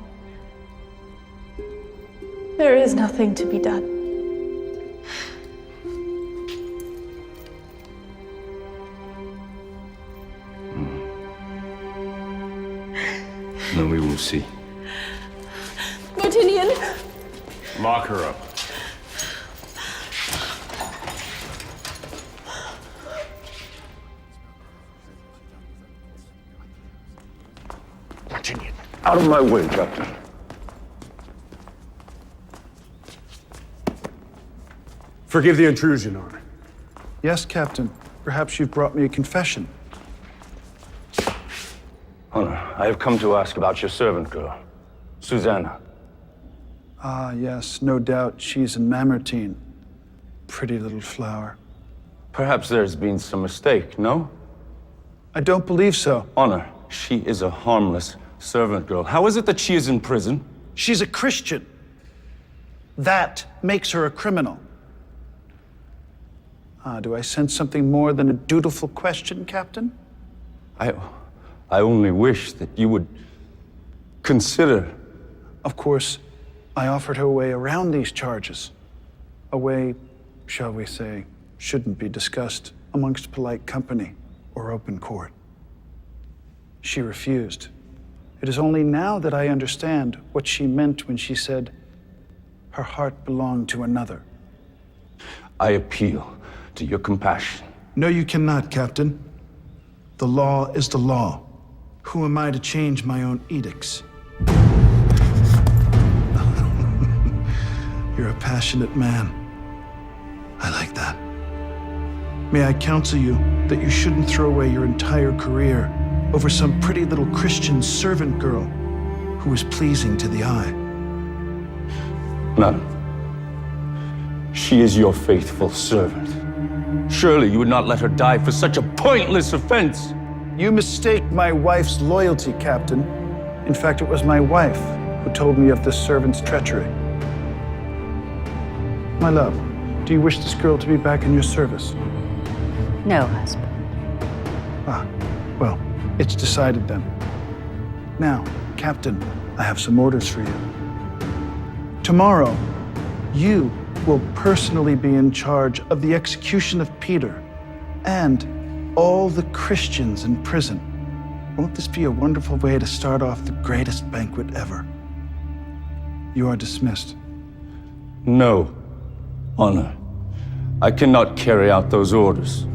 There is nothing to be done. Then we will see. Mardinian! Lock her up. Out of my way, Captain. Forgive the intrusion, Honor. Yes, Captain. Perhaps you've brought me a confession. Honor, I have come to ask about your servant girl, Susanna. Ah, yes, no doubt she's in Mamertine. Pretty little flower. Perhaps there's been some mistake, no? I don't believe so. Honor, she is a harmless servant girl. How is it that she is in prison? She's a Christian. That makes her a criminal. Do I sense something more than a dutiful question, Captain? I only wish that you would consider. Of course, I offered her a way around these charges. A way, shall we say, shouldn't be discussed amongst polite company or open court. She refused. It is only now that I understand what she meant when she said her heart belonged to another. I appeal to your compassion. No, you cannot, Captain. The law is the law. Who am I to change my own edicts? You're a passionate man. I like that. May I counsel you that you shouldn't throw away your entire career over some pretty little Christian servant girl who is pleasing to the eye. None. She is your faithful servant. Surely you would not let her die for such a pointless offense. You mistake my wife's loyalty, Captain. In fact, it was my wife who told me of this servant's treachery. My love, do you wish this girl to be back in your service? No, husband. Ah, well, it's decided then. Now, Captain, I have some orders for you. Tomorrow, you will personally be in charge of the execution of Peter and all the Christians in prison. Won't this be a wonderful way to start off the greatest banquet ever? You are dismissed. No, Honor. I cannot carry out those orders.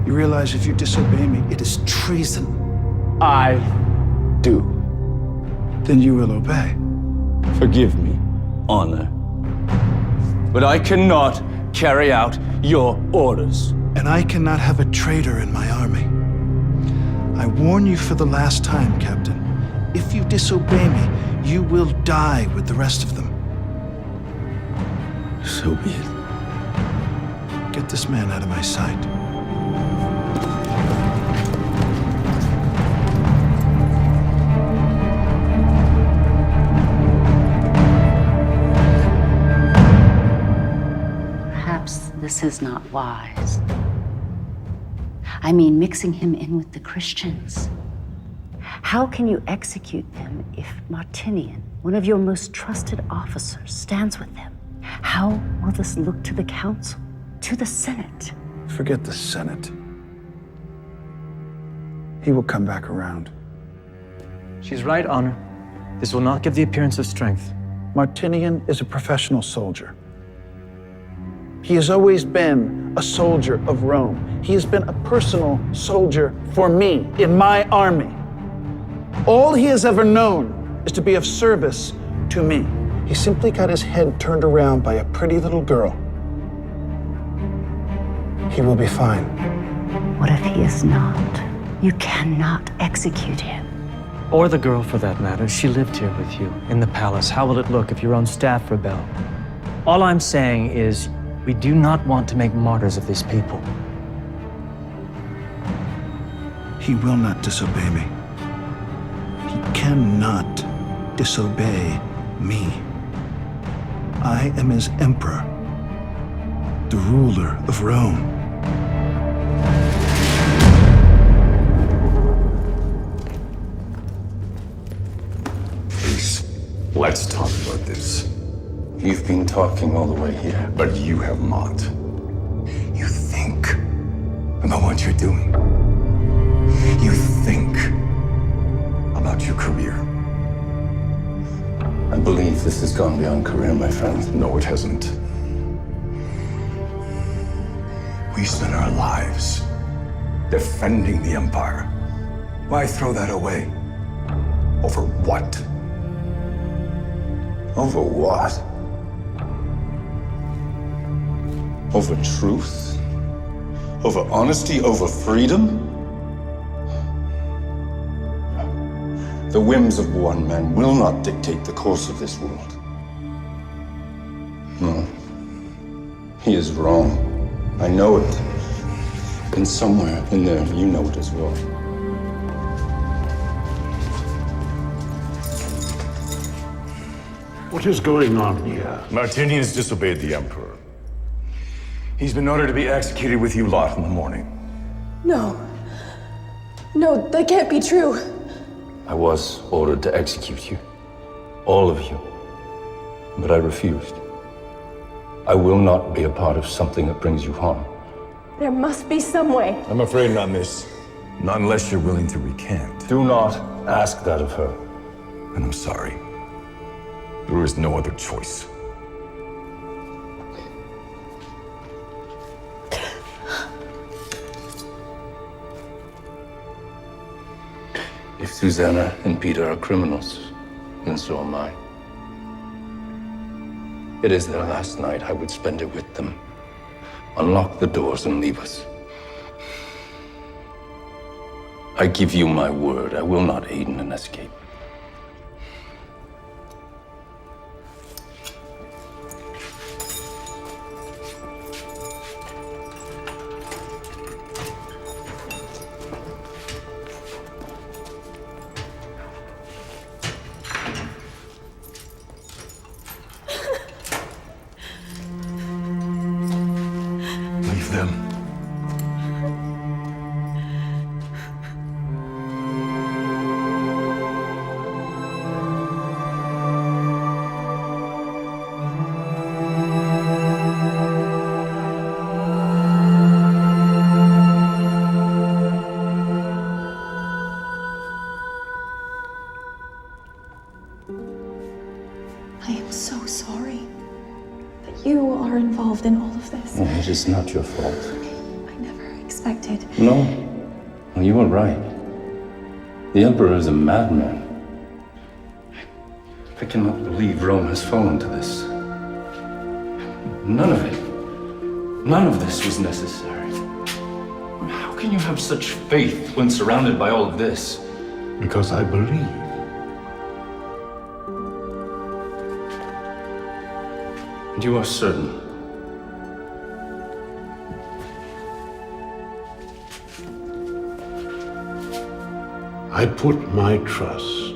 You realize if you disobey me, it is treason. I do. Then you will obey. Forgive me, Honor. But I cannot carry out your orders. And I cannot have a traitor in my army. I warn you for the last time, Captain. If you disobey me, you will die with the rest of them. So be it. Get this man out of my sight. Perhaps this is not wise. I mean, mixing him in with the Christians. How can you execute them if Martinian, one of your most trusted officers, stands with them? How will this look to the council, to the Senate? Forget the Senate. He will come back around. She's right, Honor. This will not give the appearance of strength. Martinian is a professional soldier. He has always been a soldier of Rome. He has been a personal soldier for me in my army. All he has ever known is to be of service to me. He simply got his head turned around by a pretty little girl. He will be fine. What if he is not? You cannot execute him. Or the girl, for that matter. She lived here with you, in the palace. How will it look if your own staff rebel? All I'm saying is, we do not want to make martyrs of these people. He will not disobey me. He cannot disobey me. I am his emperor, the ruler of Rome. Please, let's talk about this. You've been talking all the way here. But you have not. You think about what you're doing. You think about your career. I believe this has gone beyond career, my friend. No, it hasn't. We spent our lives defending the Empire. Why throw that away? Over what? Over what? Over truth? Over honesty? Over freedom? The whims of one man will not dictate the course of this world. No. He is wrong. I know it. And somewhere in there, you know it as well. What is going on here? Martinian's disobeyed the Emperor. He's been ordered to be executed with you lot in the morning. No. No, that can't be true. I was ordered to execute you. All of you. But I refused. I will not be a part of something that brings you harm. There must be some way. I'm afraid not, miss. Not unless you're willing to recant. Do not ask that of her. And I'm sorry. There is no other choice. If Susanna and Peter are criminals, then so am I. It is their last night. I would spend it with them. Unlock the doors and leave us. I give you my word. I will not aid in an escape. Leave them. I am so sorry that you are involved in all of this. It is not your fault. I never expected. No. Well, you were right. The Emperor is a madman. I cannot believe Rome has fallen to this. None of it. None of this was necessary. How can you have such faith when surrounded by all of this? Because I believe. And you are certain? I put my trust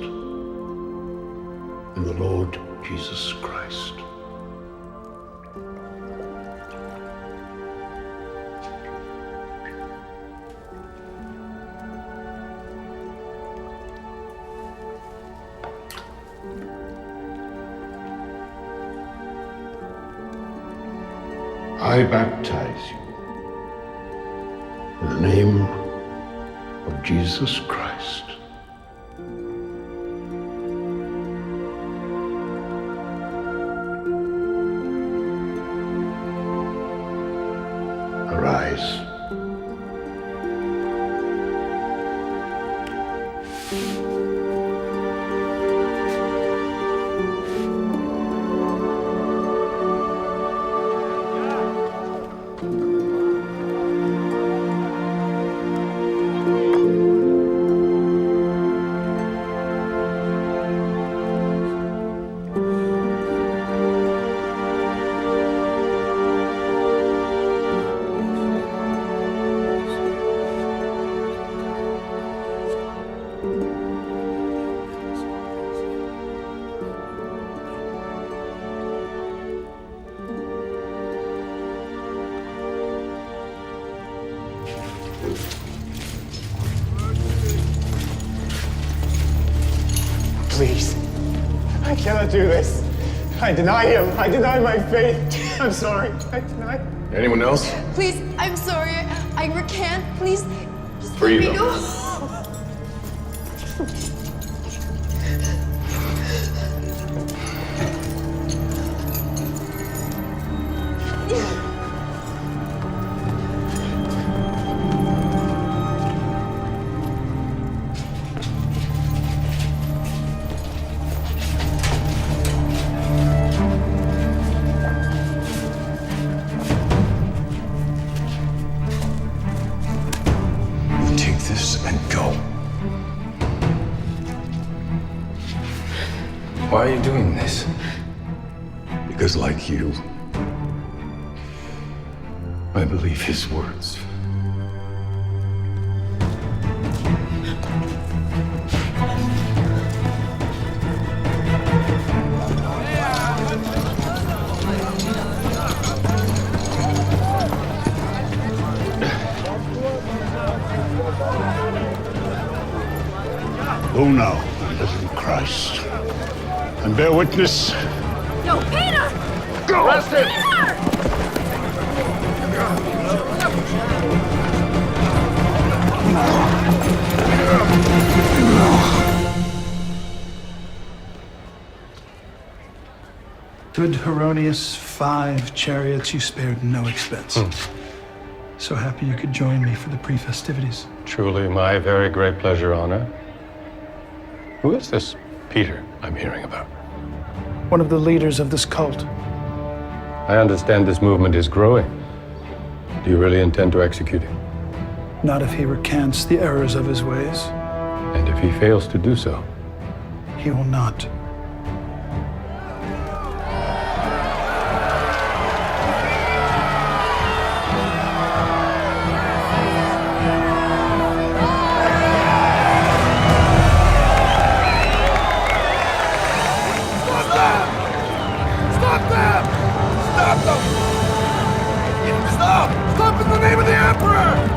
in the Lord Jesus Christ. I baptize you in the name of Jesus Christ. Arise. Please. I cannot do this. I deny him. I deny my faith. I'm sorry. I deny. Anyone else? Please, I'm sorry. I recant. Please, just Free let me them. go. Take this and go. Why are you doing this? Because like you, I believe his words. Go now, little Christ, and bear witness. No, Peter! Go! Arrest him! Good Heronius, 5 chariots you spared no expense. So happy you could join me for the pre-festivities. Truly my very great pleasure, honor. Who is this Peter I'm hearing about? One of the leaders of this cult. I understand this movement is growing. Do you really intend to execute him? Not if he recants the errors of his ways. And if he fails to do so? He will not. Stop in the name of the Emperor!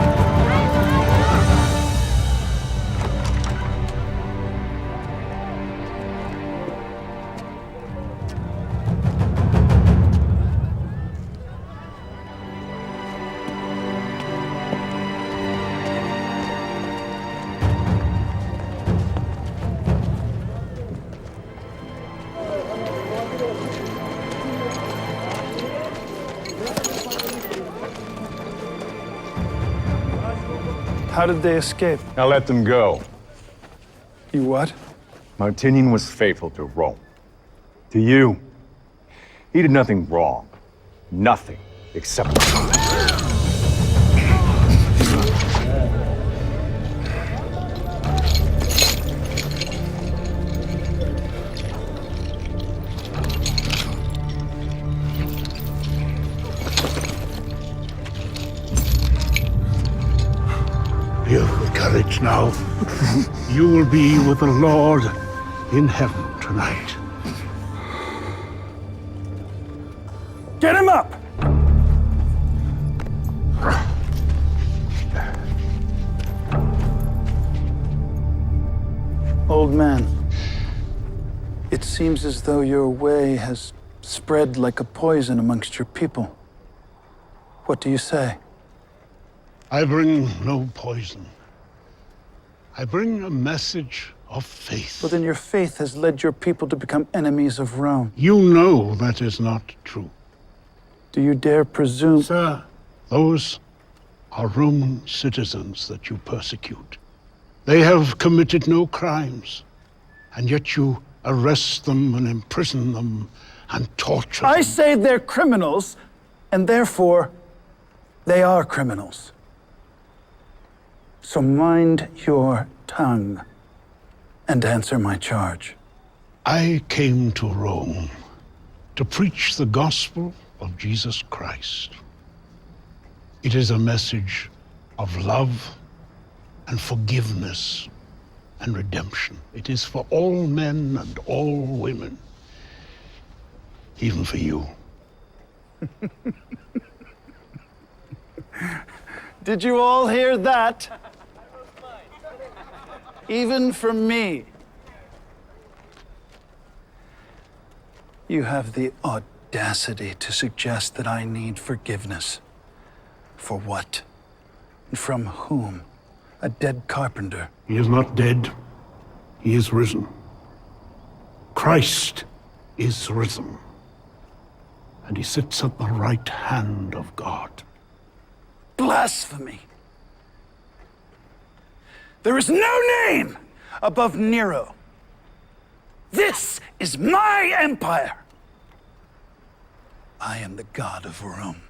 How did they escape? Now let them go. You what? Martinian was faithful to Rome. To you. He did nothing wrong. Nothing except... You have courage now. You will be with the Lord in heaven tonight. Get him up! Old man, it seems as though your way has spread like a poison amongst your people. What do you say? I bring no poison. I bring a message of faith. Well, then your faith has led your people to become enemies of Rome. You know that is not true. Do you dare presume? Sir, those are Roman citizens that you persecute. They have committed no crimes, and yet you arrest them and imprison them and torture them. I say they're criminals, and therefore they are criminals. So mind your tongue and answer my charge. I came to Rome to preach the gospel of Jesus Christ. It is a message of love and forgiveness and redemption. It is for all men and all women, even for you. Did you all hear that? Even from me. You have the audacity to suggest that I need forgiveness. For what? And from whom? A dead carpenter. He is not dead. He is risen. Christ is risen. And he sits at the right hand of God. Blasphemy! There is no name above Nero. This is my empire. I am the god of Rome.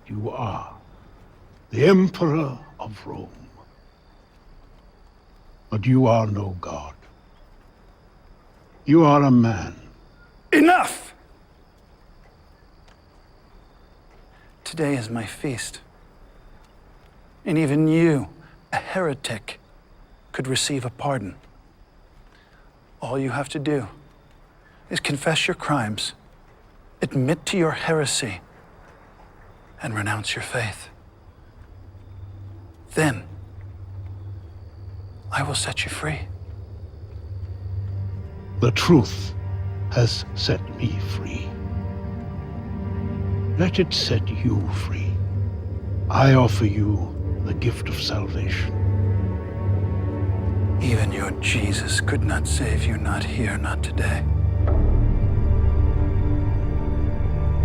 You are the Emperor of Rome. But you are no god. You are a man. Enough! Today is my feast. And even you, a heretic, could receive a pardon. All you have to do is confess your crimes, admit to your heresy, and renounce your faith. Then, I will set you free. The truth has set me free. Let it set you free. I offer you the gift of salvation. Even your Jesus could not save you, not here, not today.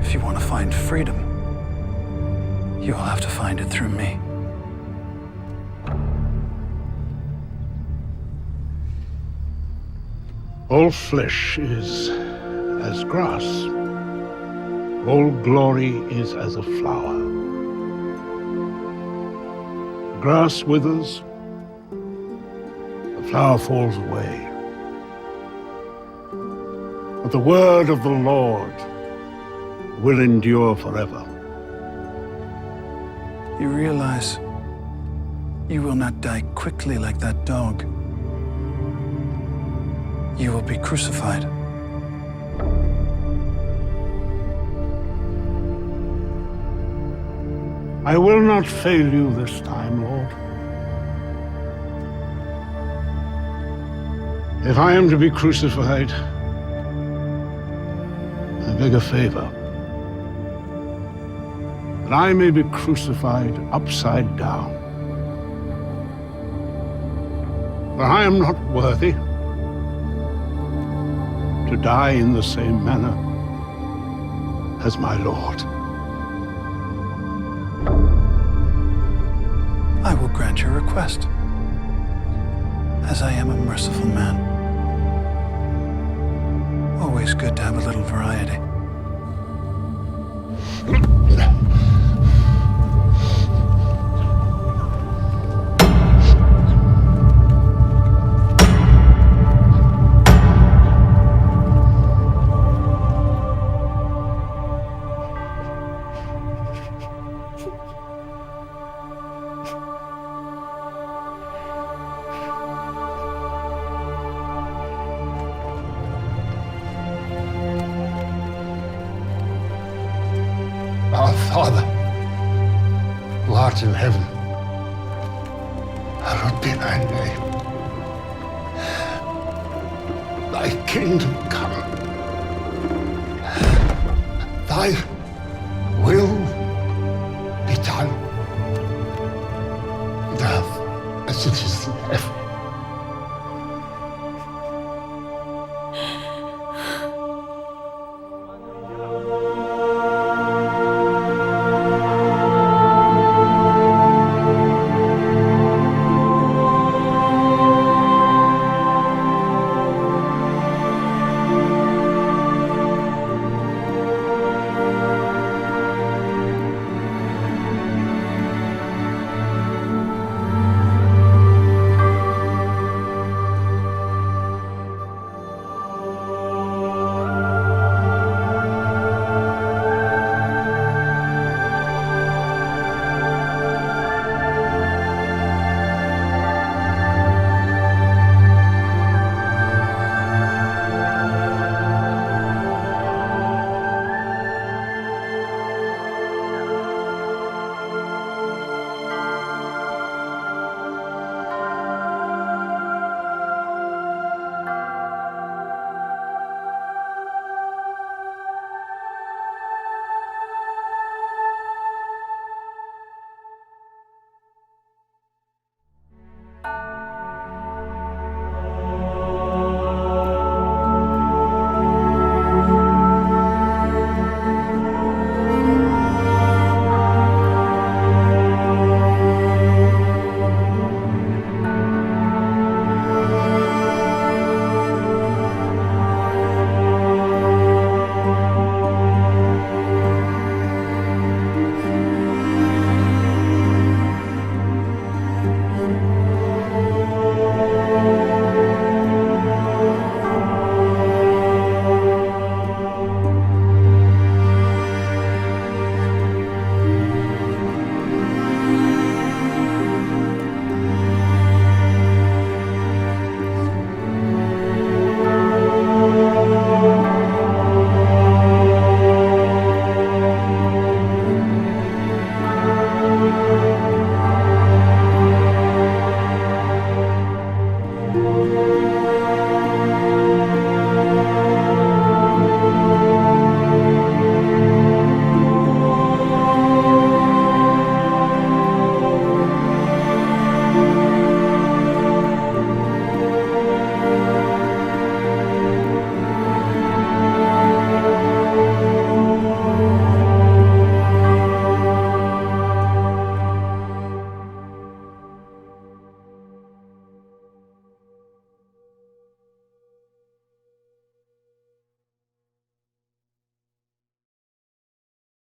If you want to find freedom, you will have to find it through me. All flesh is as grass. All glory is as a flower. The grass withers, the flower falls away. But the word of the Lord will endure forever. You realize you will not die quickly like that dog. You will be crucified. I will not fail you this time, Lord. If I am to be crucified, I beg a favor. That I may be crucified upside down. For I am not worthy to die in the same manner as my Lord. I will grant your request, as I am a merciful man. Always good to have a little variety. Our Father, who art in heaven, hallowed be thy name. Thy kingdom come. Thy will be done on earth as it is in heaven.